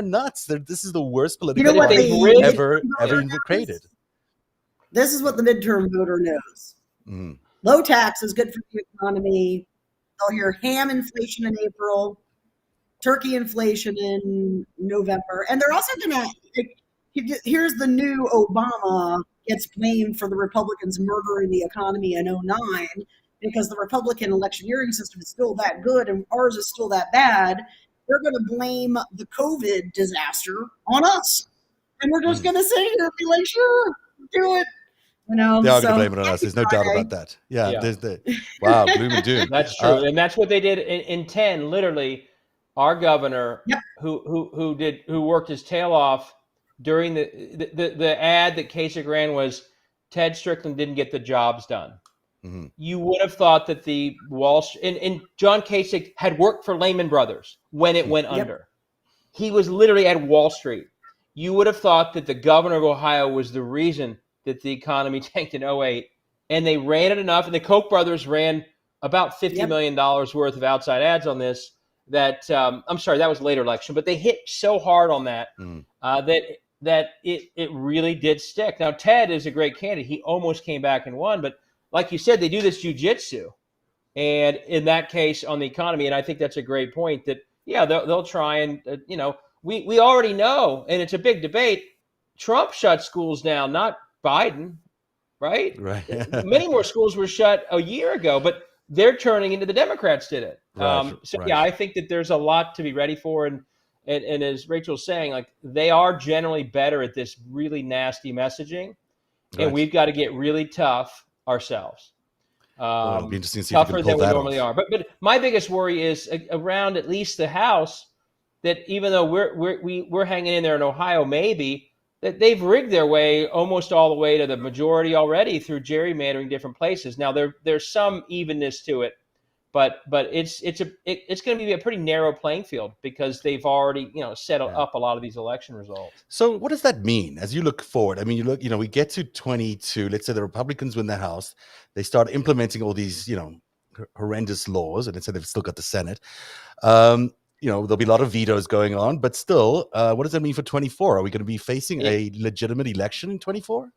nuts. This is the worst political party ever created. This is what the midterm voter knows. Low tax is good for the economy. They'll hear ham inflation in April, turkey inflation in November. And they're also going to, here's the new Obama gets blamed for the Republicans murdering the economy in 2009 because the Republican electioneering system is still that good and ours is still that bad. They're going to blame the COVID disaster on us. And we're just going to sit here and be like, sure, do it. You know, They are going to so blame it on us. There's no doubt Friday. about that. Yeah, Yeah. there's wow, gloom and doom. That's true, and that's what they did in 10. Literally, our governor, Yep. who worked his tail off during the ad that Kasich ran was Ted Strickland didn't get the jobs done. Mm-hmm. You would have thought that the and John Kasich had worked for Lehman Brothers when it went under. He was literally at Wall Street. You would have thought that the governor of Ohio was the reason that the economy tanked in 08, and they ran it enough, and the Koch brothers ran about $50 million worth of outside ads on this. That I'm sorry, that was later election, but they hit so hard on that that it really did stick. Now Ted is a great candidate; he almost came back and won, but like you said, they do this jujitsu, and in that case on the economy, and I think that's a great point. That they'll try and we already know, and it's a big debate. Trump shut schools down, not Biden, right? Right. Many more schools were shut a year ago, but they're turning into the Democrats did it. Right. Yeah, I think that there's a lot to be ready for, and as Rachel's saying, like they are generally better at this really nasty messaging, and we've got to get really tough ourselves. Well, it'll be interesting to see if tougher you can pull than we that normally off. are. But my biggest worry is around at least the House, that even though we're hanging in there in Ohio, maybe that they've rigged their way almost all the way to the majority already through gerrymandering different places. Now there's some evenness to it, but it's going to be a pretty narrow playing field because they've already set up a lot of these election results. So what does that mean as you look forward? I mean, we get to 22. Let's say the Republicans win the House, they start implementing all these horrendous laws, and let's say they've still got the Senate. There'll be a lot of vetoes going on, but still, what does that mean for 24? Are we going to be facing a legitimate election in 24?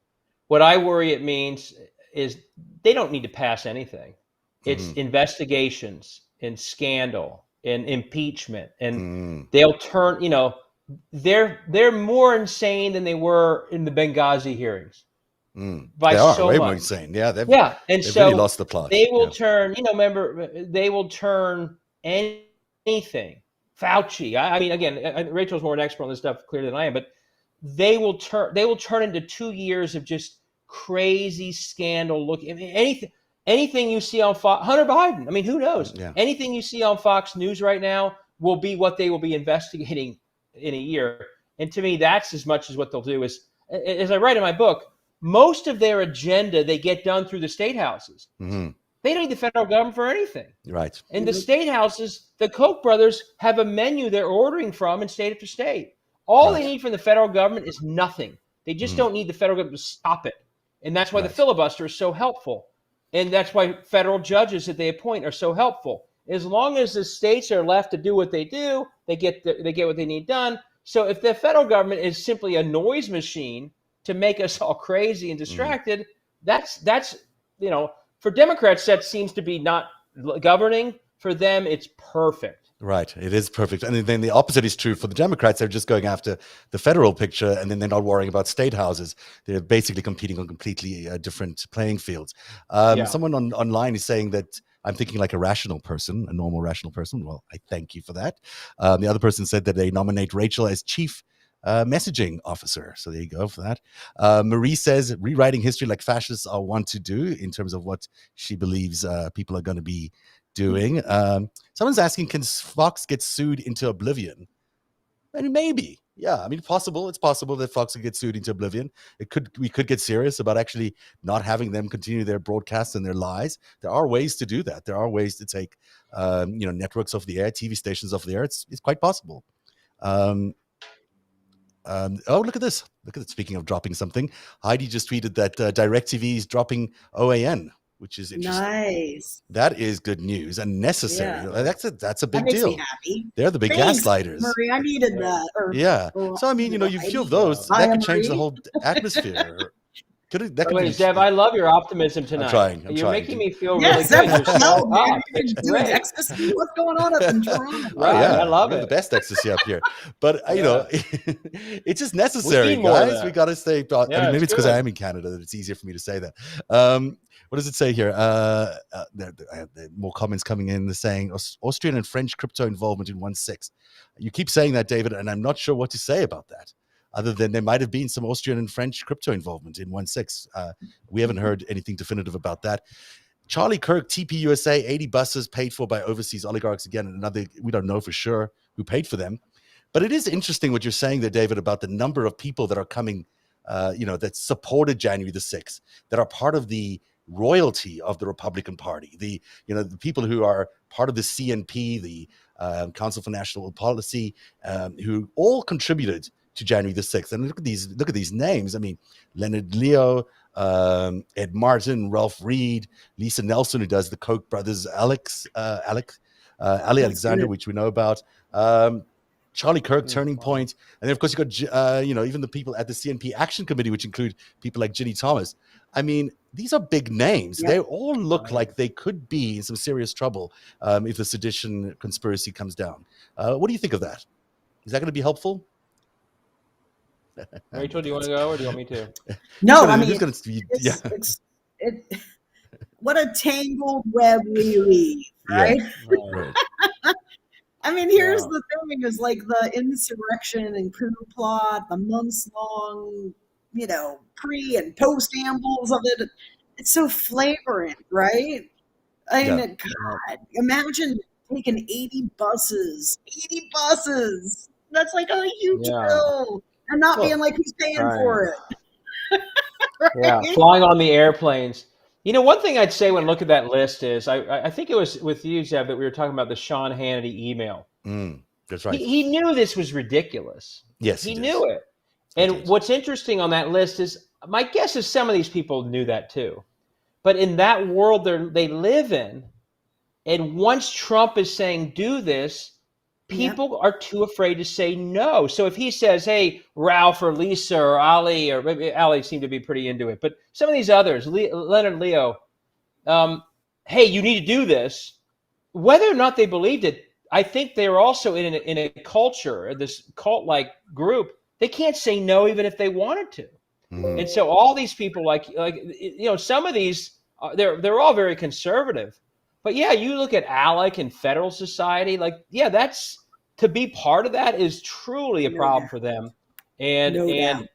What I worry it means is they don't need to pass anything. It's investigations and scandal and impeachment, and they'll turn. They're more insane than they were in the Benghazi hearings. They are way more insane. Yeah, they've really lost the plot. They will turn. Remember, they will turn anything. Fauci. I mean, again, Rachel's more an expert on this stuff clearly than I am, but they will turn into 2 years of just crazy scandal. Look, anything you see on Fox, Hunter Biden. I mean, who knows? Yeah. Anything you see on Fox News right now will be what they will be investigating in a year. And to me, that's as much as what they'll do. Is, as I write in my book, most of their agenda they get done through the state houses. They don't need the federal government for anything. Right. And the state houses, the Koch brothers have a menu they're ordering from in state after state. All they need from the federal government is nothing. They just don't need the federal government to stop it. And that's why the filibuster is so helpful. And that's why federal judges that they appoint are so helpful. As long as the states are left to do what they do, they get what they need done. So if the federal government is simply a noise machine to make us all crazy and distracted, that's for Democrats, that seems to be not governing. For them, it's perfect. Right. It is perfect. And then the opposite is true for the Democrats. They're just going after the federal picture, and then they're not worrying about state houses. They're basically competing on completely different playing fields. Someone online is saying that I'm thinking like a rational person, a normal rational person. Well, I thank you for that. The other person said that they nominate Rachel as chief messaging officer. So there you go for that. Marie says rewriting history like fascists are want to do in terms of what she believes people are going to be doing. Someone's asking, can Fox get sued into oblivion? I mean, maybe. Yeah, I mean, possible. It's possible that Fox could get sued into oblivion. We could get serious about actually not having them continue their broadcasts and their lies. There are ways to do that. There are ways to take, networks off the air, TV stations off the air. It's quite possible. Look at this. Look at it. Speaking of dropping something, Heidi just tweeted that DirecTV is dropping OAN, which is interesting. Nice. That is good news and necessary. Yeah. That's a big deal. Me happy. They're the big gaslighters. Marie, I needed that. Yeah. So I mean, you feel those that could change the whole atmosphere. Zev, I love your optimism tonight. You're making me feel really good. You're so up. Ecstasy. What's going on up in Toronto? I love it. The best ecstasy up here. But, it's just necessary, guys. We got to stay. I mean, maybe it's because I am in Canada that it's easier for me to say that. What does it say here? More comments coming in saying Austrian and French crypto involvement in 1/6. You keep saying that, David, and I'm not sure what to say about that. other than there might have been some Austrian and French crypto involvement in 1/6. We haven't heard anything definitive about that. Charlie Kirk, TP USA, 80 buses paid for by overseas oligarchs. Again, another, we don't know for sure who paid for them. But it is interesting what you're saying there, David, about the number of people that are coming, that supported January the 6th, that are part of the royalty of the Republican Party, the people who are part of the CNP, the Council for National Policy, who all contributed to January the 6th. And look at these names. I mean, Leonard Leo, Ed Martin, Ralph Reed, Lisa Nelson, who does the Koch brothers, Ali Alexander, which we know about, Charlie Kirk, Turning Point, and then of course you got even the people at the CNP Action Committee, which include people like Ginny Thomas. I mean, these are big names. Yep. They all look like they could be in some serious trouble if the sedition conspiracy comes down. What do you think of that? Is that going to be helpful? Rachel, do you want to go or do you want me to? No, I mean, what a tangled web we weave, right? Right. I mean, here's the thing: is like the insurrection and coup plot, the months-long, pre and post ambles of it. It's so flagrant, right? I mean, God, imagine taking 80 buses. 80 buses. That's like a huge bill. And not being like, who's paying for it? Right? Yeah, flying on the airplanes. One thing I'd say when I look at that list is, I think it was with you, Zev, that we were talking about the Sean Hannity email. That's right. He knew this was ridiculous. Yes, he knew it. And what's interesting on that list is, my guess is some of these people knew that too. But in that world they live in, and once Trump is saying do this, people are too afraid to say no. So if he says, hey, Ralph or Lisa or Ali, or maybe Ali seemed to be pretty into it, but some of these others, Leonard Leo, hey, you need to do this, whether or not they believed it, I think they're also in a culture, this cult-like group, they can't say no even if they wanted to. Mm-hmm. And so all these people, some of these, they're all very conservative. But you look at ALEC and Federal Society, that's, to be part of that is truly a problem for them. And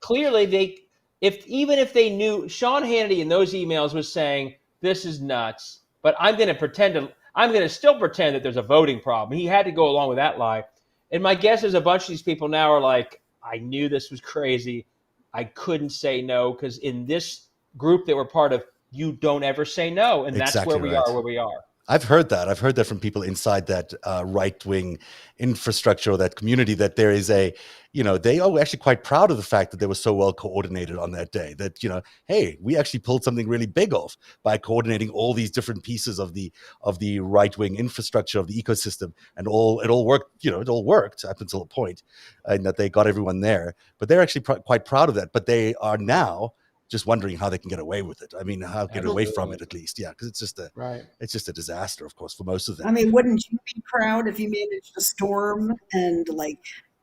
clearly even if they knew, Sean Hannity in those emails was saying, this is nuts, but I'm going to still pretend that there's a voting problem. He had to go along with that lie. And my guess is a bunch of these people now are like, I knew this was crazy. I couldn't say no, because in this group that we're part of, you don't ever say no. And that's where we are where we are. I've heard that from people inside that right-wing infrastructure or that community, that there is they are actually quite proud of the fact that they were so well coordinated on that day, that, hey, we actually pulled something really big off by coordinating all these different pieces of the right-wing infrastructure of the ecosystem, and it all worked, it all worked up until a point, and that they got everyone there. But they're actually quite proud of that. But they are now just wondering how they can get away with it. I mean, how get away from it, at least. Yeah, because it's just a disaster, of course, for most of them. I mean, wouldn't you be proud if you managed to storm and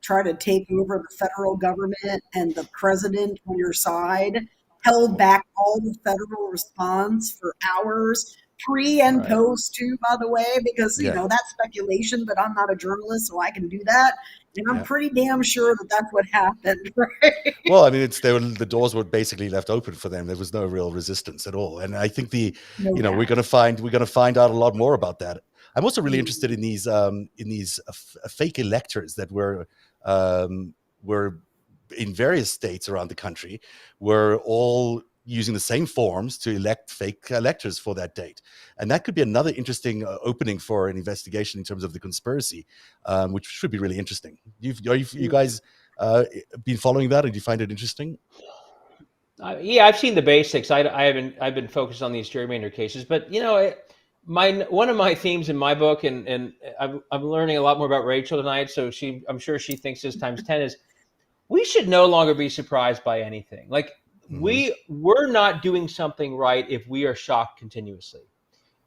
try to take over the federal government and the president on your side held back all the federal response for hours, pre and post too, by the way, because that's speculation, but I'm not a journalist, so I can do that. And I'm pretty damn sure that that's what happened, right? Well, I mean, the doors were basically left open for them. There was no real resistance at all. And I think we're going to find out a lot more about that. I'm also really interested in these fake electors that were in various states around the country, were all using the same forms to elect fake electors for that date. And that could be another interesting opening for an investigation in terms of the conspiracy, which should be really interesting. You guys been following that, and do you find it interesting? I've seen the basics. I've been focused on these gerrymander cases, but one of my themes in my book, and I'm learning a lot more about Rachel tonight, so I'm sure she thinks this times 10, is we should no longer be surprised by anything. We're not doing something right if we are shocked continuously.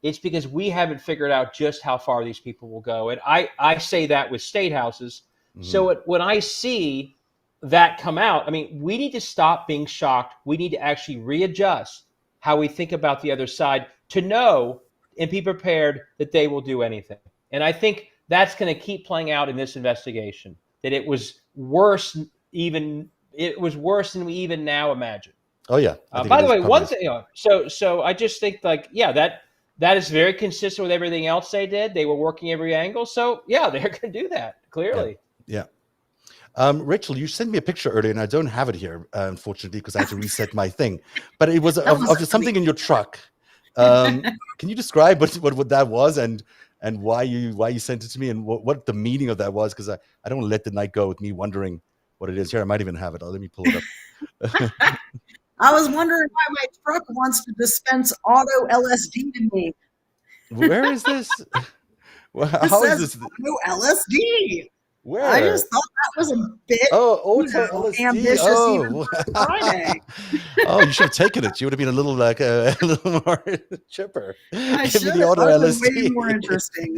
It's because we haven't figured out just how far these people will go. And I say that with state houses. Mm-hmm. So when I see that come out, I mean, we need to stop being shocked. We need to actually readjust how we think about the other side, to know and be prepared that they will do anything. And I think that's going to keep playing out in this investigation, that it was worse it was worse than we even now imagine. Oh yeah. By the way, one thing, so I just think like, that is very consistent with everything else they did. They were working every angle. So yeah, they're going to do that clearly. Yeah. Rachel, you sent me a picture earlier, and I don't have it here, unfortunately, because I had to reset my thing. But it was of something in your truck. Can you describe what that was and why you sent it to me and what the meaning of that was? Because I don't want to let the night go with me wondering what it is. Here, I might even have it. Let me pull it up. I was wondering why my truck wants to dispense auto LSD to me. Where is this? How is this? Auto LSD. Where? I just thought that was a bit ambitious even for Friday. Oh, you should have taken it. You would have been a little more chipper. I Give me should the have. auto That was LSD. way more interesting,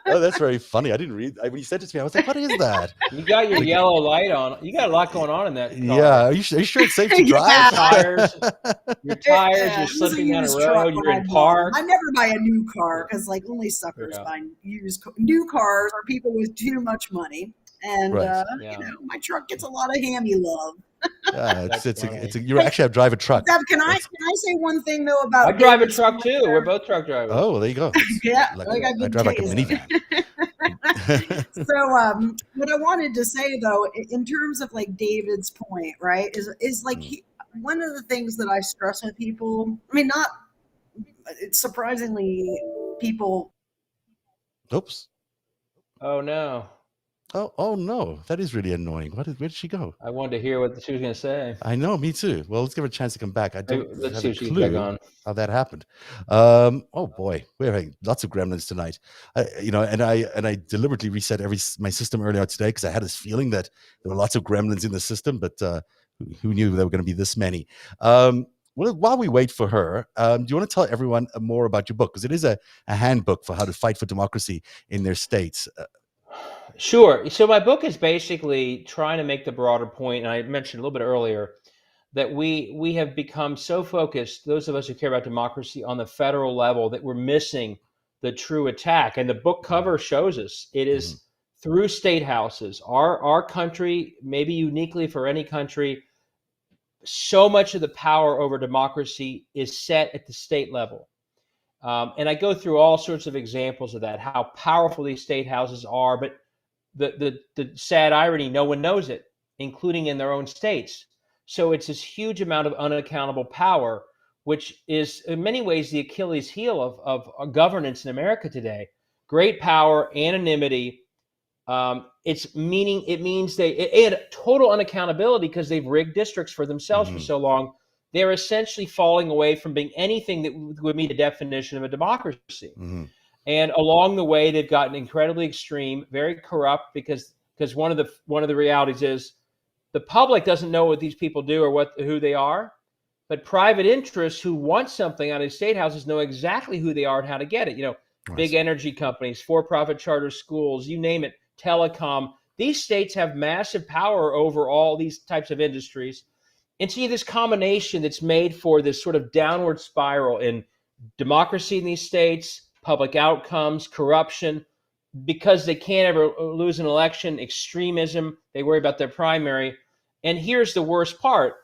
Oh, that's very funny. I didn't read. When you sent it to me, I was like, "What is that?" You got your yellow light on. You got a lot going on in that car. Yeah. Are you sure it's safe to drive? Your tires. You're slipping down a road. You're in park. I never buy a new car because like only suckers buy new cars or people with too much money, and my truck gets a lot of hammy love. You actually drive a truck. Zev, can I say one thing though about? I drive a truck too. We're both truck drivers. Oh, well, there you go. Yeah, I drive like a minivan. So, what I wanted to say though, in terms of like David's point, right, is like one of the things that I stress with people. I mean, it's surprisingly people. Oops. Oh no. Oh no, that is really annoying. Where did she go? I wanted to hear what she was going to say. I know, me too. Well, let's give her a chance to come back. I don't Let's have see a if she's clue back on. how that happened. Oh boy, we're having lots of gremlins tonight. And I deliberately reset my system earlier today because I had this feeling that there were lots of gremlins in the system, but who knew there were going to be this many? Well, while we wait for her, do you want to tell everyone more about your book? Because it is a handbook for how to fight for democracy in their states. Sure. So my book is basically trying to make the broader point, and I mentioned a little bit earlier, that we have become so focused, those of us who care about democracy on the federal level, that we're missing the true attack. And the book cover shows us it is through state houses. Our country, maybe uniquely for any country, so much of the power over democracy is set at the state level. And I go through all sorts of examples of that, how powerful these state houses are, but the sad irony, no one knows it, including in their own states. So it's this huge amount of unaccountable power, which is in many ways the Achilles heel of governance in America today. Great power, anonymity. It means they and total unaccountability because they've rigged districts for themselves for so long. They're essentially falling away from being anything that would meet the definition of a democracy. And along the way, they've gotten incredibly extreme, very corrupt, because one of the realities is the public doesn't know what these people do or who they are, but private interests who want something out of state houses know exactly who they are and how to get it. Big energy companies, for-profit charter schools, you name it, telecom. These states have massive power over all these types of industries. And so you have this combination that's made for this sort of downward spiral in democracy in these states, public outcomes, corruption, because they can't ever lose an election, extremism, they worry about their primary. And here's the worst part.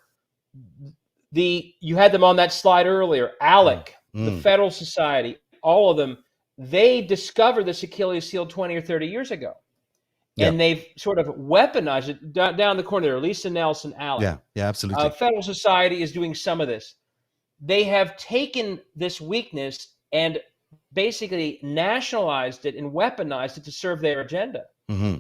You had them on that slide earlier, ALEC, the Federal Society, all of them, they discovered this Achilles heel 20 or 30 years ago. And they've sort of weaponized it down the corner there. Lisa Nelson, ALEC. Yeah, absolutely. Federal Society is doing some of this. They have taken this weakness and basically nationalized it and weaponized it to serve their agenda.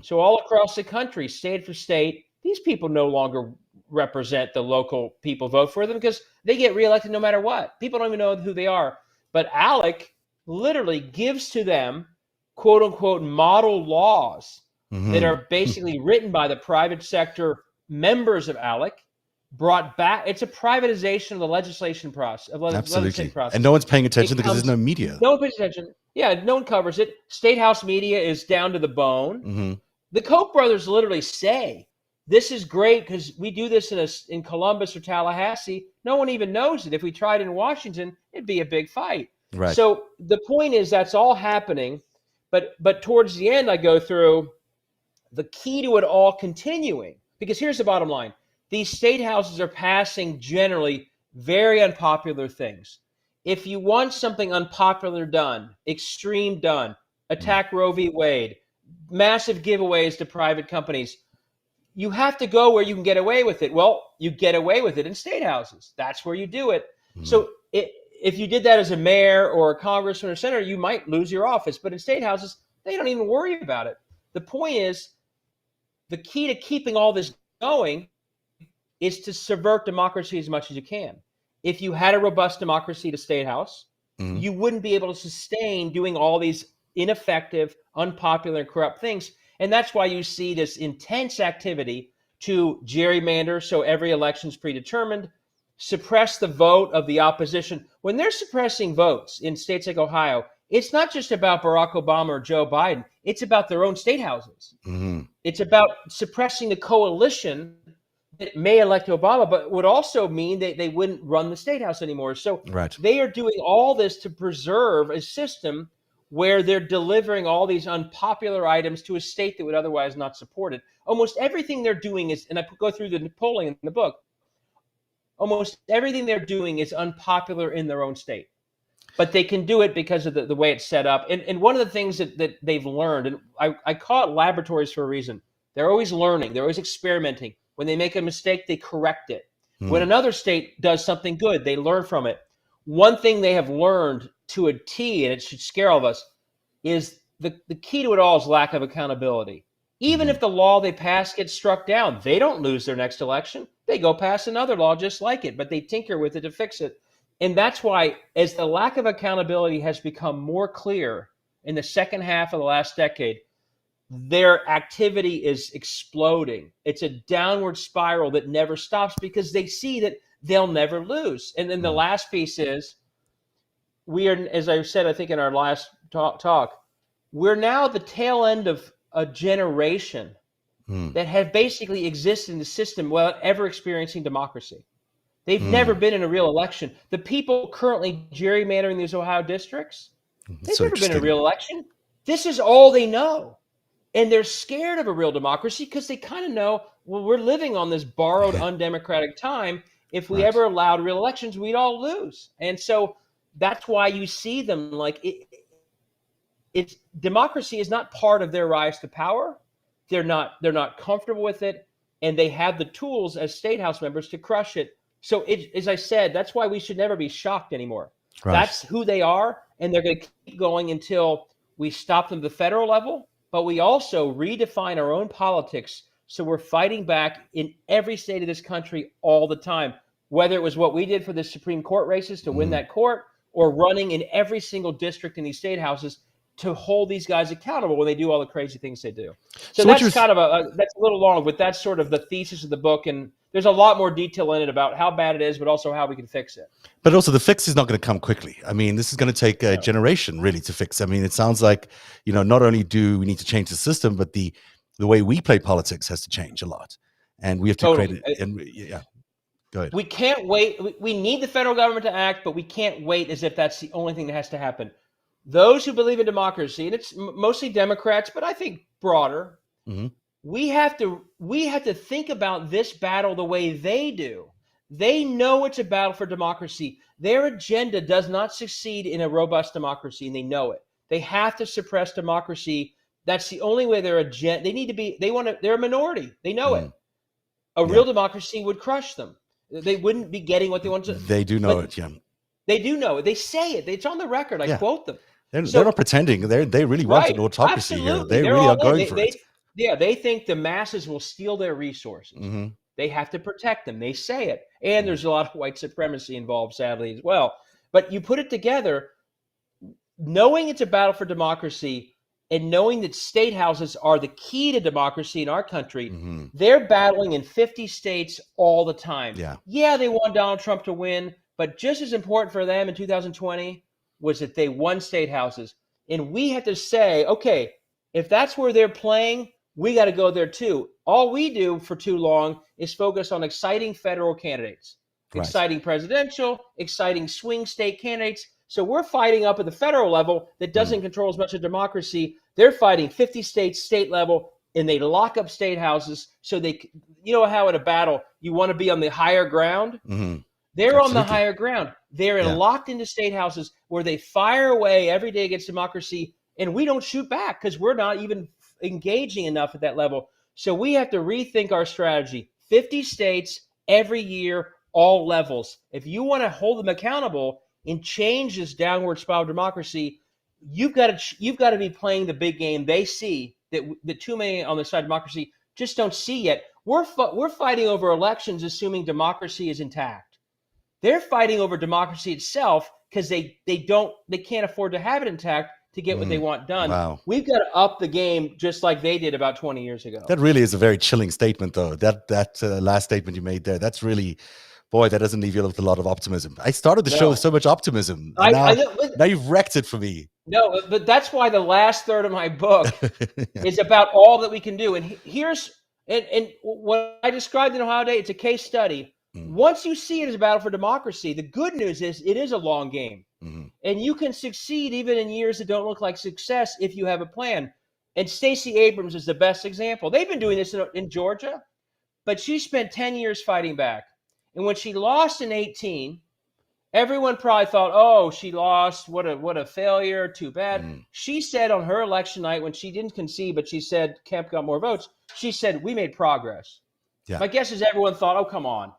So all across the country, state for state, these people no longer represent the local people vote for them because they get reelected no matter what. People don't even know who they are. But ALEC literally gives to them, quote unquote, model laws that are basically written by the private sector members of ALEC, brought back. It's a privatization of the legislation process. Absolutely. And no one's paying attention because there's no media. No one pays attention. Yeah, no one covers it. State House media is down to the bone. The Koch brothers literally say, this is great because we do this in Columbus or Tallahassee. No one even knows it. If we tried it in Washington, it'd be a big fight. Right. So the point is that's all happening. But towards the end, I go through the key to it all continuing, because here's the bottom line. These state houses are passing generally very unpopular things. If you want something unpopular done, extreme done, attack Roe v. Wade, massive giveaways to private companies, you have to go where you can get away with it. Well, you get away with it in state houses. That's where you do it. So if you did that as a mayor or a congressman or senator, you might lose your office. But in state houses, they don't even worry about it. The point is, the key to keeping all this going is to subvert democracy as much as you can. If you had a robust democracy at a state house, you wouldn't be able to sustain doing all these ineffective, unpopular, and corrupt things. And that's why you see this intense activity to gerrymander, so every election's predetermined, suppress the vote of the opposition. When they're suppressing votes in states like Ohio, it's not just about Barack Obama or Joe Biden. It's about their own state houses. It's about suppressing the coalition that may elect Obama, but would also mean that they wouldn't run the state house anymore. So they are doing all this to preserve a system where they're delivering all these unpopular items to a state that would otherwise not support it. Almost everything they're doing is, and I go through the polling in the book, almost everything they're doing is unpopular in their own state. But they can do it because of the way it's set up. And one of the things that they've learned, and I call it laboratories for a reason. They're always learning. They're always experimenting. When they make a mistake, they correct it. When another state does something good, they learn from it. One thing they have learned to a T, and it should scare all of us, is the key to it all is lack of accountability. Even if the law they pass gets struck down, they don't lose their next election. They go pass another law just like it, but they tinker with it to fix it. And that's why, as the lack of accountability has become more clear in the second half of the last decade, their activity is exploding. It's a downward spiral that never stops because they see that they'll never lose. And then the last piece is, we are, as I said, I think in our last talk, we're now at the tail end of a generation that have basically existed in the system without ever experiencing democracy. They've never been in a real election. The people currently gerrymandering these Ohio districts, they've never been in a real election. This is all they know. And they're scared of a real democracy because they kind of know, well, we're living on this borrowed, undemocratic time. If we ever allowed real elections, we'd all lose. And so that's why you see them like it's democracy is not part of their rise to power. They're not comfortable with it, and they have the tools as state house members to crush it. So as I said, that's why we should never be shocked anymore. That's who they are, and they're going to keep going until we stop them at the federal level. But we also redefine our own politics, so we're fighting back in every state of this country all the time, whether it was what we did for the Supreme Court races to win that court, or running in every single district in these state houses to hold these guys accountable when they do all the crazy things they do. So that's kind of that's a little long, but that's sort of the thesis of the book. And there's a lot more detail in it about how bad it is, but also how we can fix it. But also the fix is not going to come quickly. I mean, this is going to take a generation really to fix. I mean, it sounds like, not only do we need to change the system, but the way we play politics has to change a lot. And we have to create it. And go ahead. We can't wait. We need the federal government to act, but we can't wait as if that's the only thing that has to happen. Those who believe in democracy, and it's mostly Democrats, but I think broader, we have to think about this battle the way they do. They know it's a battle for democracy. Their agenda does not succeed in a robust democracy, and they know it. They have to suppress democracy. That's the only way their agenda. They're a minority. They know it. A real democracy would crush them. They wouldn't be getting what they want to. They do know it, yeah. They do know it. They say it. It's on the record. I quote them. They're not pretending. They really want an autocracy here. They really are going for it. Yeah, they think the masses will steal their resources. They have to protect them. They say it. And there's a lot of white supremacy involved, sadly, as well. But you put it together, knowing it's a battle for democracy and knowing that state houses are the key to democracy in our country, they're battling in 50 states all the time. Yeah, they want Donald Trump to win, but just as important for them in 2020 was that they won state houses. And we have to say, okay, if that's where they're playing, we got to go there too. All we do for too long is focus on exciting federal candidates, exciting presidential, exciting swing state candidates. So we're fighting up at the federal level that doesn't control as much of democracy. They're fighting 50 states, state level, and they lock up state houses so they, you know how in a battle you want to be on the higher ground? Mm-hmm. They're Absolutely. on the higher ground. They're locked into state houses where they fire away every day against democracy, and we don't shoot back because we're not even engaging enough at that level. So we have to rethink our strategy. 50 states every year, all levels. If you want to hold them accountable and change this downward spiral of democracy, you've got to be playing the big game they see that the too many on the side of democracy just don't see yet. We're fighting over elections assuming democracy is intact. They're fighting over democracy itself because they can't afford to have it intact to get what they want done. Wow. We've got to up the game just like they did about 20 years ago. That really is a very chilling statement, though. That last statement you made there, that's really, boy, that doesn't leave you with a lot of optimism. I started the show with so much optimism. Now you've wrecked it for me. No, but that's why the last third of my book is about all that we can do. And here's what I described in Ohio Day, it's a case study. Once you see it as a battle for democracy, the good news is it is a long game. And you can succeed even in years that don't look like success if you have a plan. And Stacey Abrams is the best example. They've been doing this in Georgia, but she spent 10 years fighting back. And when she lost in 2018, everyone probably thought, oh, she lost. What a failure. Too bad. She said on her election night when she didn't concede, but she said Kemp got more votes, she said, we made progress. Yeah. My guess is everyone thought, oh, come on.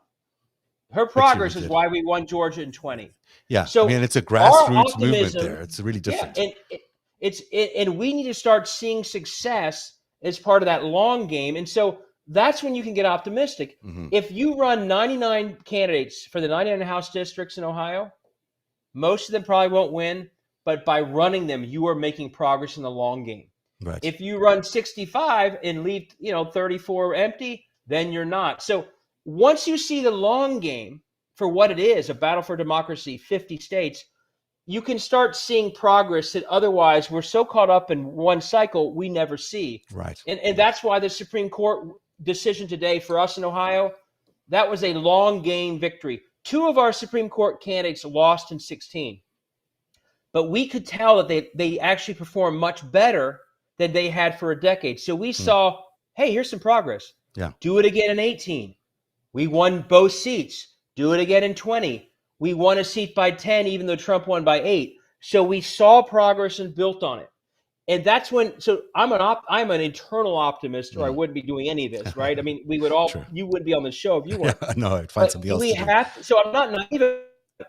Her progress is why we won Georgia in 20. Yeah, so I mean, it's a grassroots movement there. It's really different. Yeah, and we need to start seeing success as part of that long game. And so that's when you can get optimistic. If you run 99 candidates for the 99 House districts in Ohio, most of them probably won't win, but by running them, you are making progress in the long game. Right. If you run 65 and leave 34 empty, then you're not. So once you see the long game for what it is, a battle for democracy, 50 states, you can start seeing progress that otherwise we're so caught up in one cycle we never see. Right. And that's why the Supreme Court decision today for us in Ohio, that was a long game victory. 2 of our Supreme Court candidates lost in 2016. But we could tell that they actually performed much better than they had for a decade. So we saw, hey, here's some progress. Yeah. Do it again in 2018. We won both seats. Do it again in 2020. We won a seat by 10, even though Trump won by 8. So we saw progress and built on it. And that's when, so I'm an internal optimist, or I wouldn't be doing any of this, right? I mean, we would all, you wouldn't be on the show if you weren't. No, I'd find something else to do. So I'm not naive.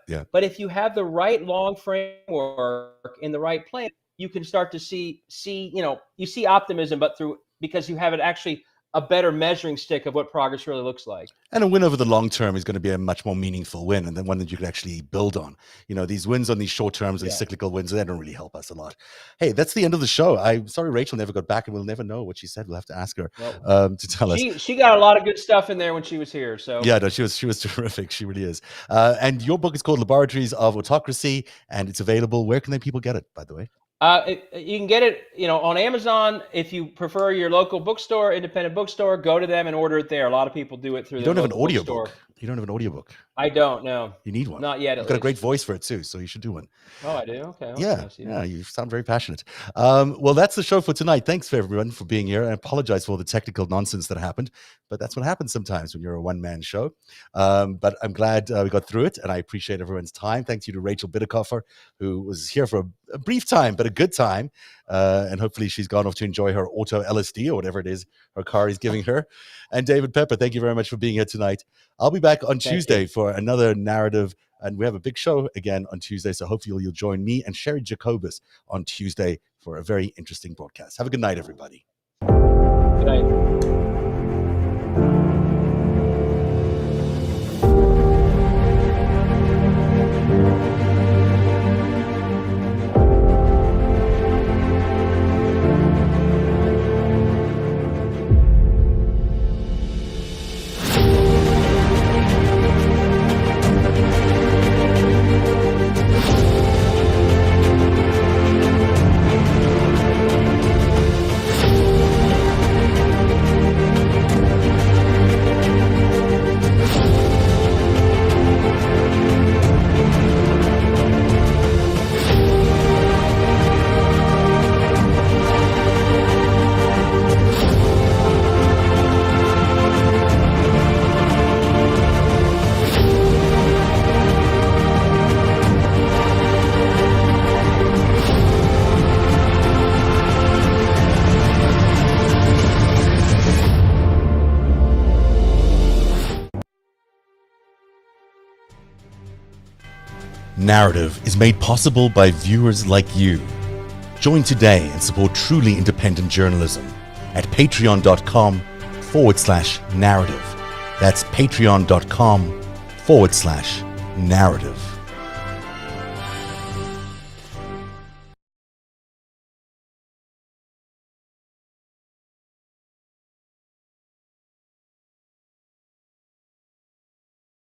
Yeah. But if you have the right long framework and the right plan, you can start to see, you see optimism, but because you have it actually a better measuring stick of what progress really looks like. And a win over the long term is going to be a much more meaningful win, and then one that you can actually build on. These wins on these short terms, these cyclical wins, they don't really help us a lot. Hey, that's the end of the show. I'm sorry Rachel never got back, and we'll never know what she said. We'll have to ask her to tell us. She got a lot of good stuff in there when she was here. So yeah, no, she was terrific. She really is. And your book is called Laboratories of Autocracy, and it's available. Where can people get it, by the way? You can get it, on Amazon. If you prefer your local bookstore, independent bookstore, go to them and order it there. A lot of people do it through. You don't have an audiobook. You don't have an audiobook. I don't know. You need one. Not yet. You've got a great voice for it too, so you should do one. Oh, I do. Okay. Yeah. You sound very passionate. Well, that's the show for tonight. Thanks for everyone for being here. I apologize for all the technical nonsense that happened, but that's what happens sometimes when you're a one-man show. But I'm glad we got through it, and I appreciate everyone's time. Thanks you to Rachel Bitecofer, who was here for a brief time, but a good time. And hopefully she's gone off to enjoy her auto LSD or whatever it is her car is giving her. And David Pepper, thank you very much for being here tonight. I'll be back on Tuesday for another narrative, and we have a big show again on Tuesday, so hopefully you'll join me and Sherry Jacobus on Tuesday for a very interesting broadcast. Have a good night, everybody. Good night. Narativ is made possible by viewers like you. Join today and support truly independent journalism at patreon.com/narrative. That's patreon.com/narrative.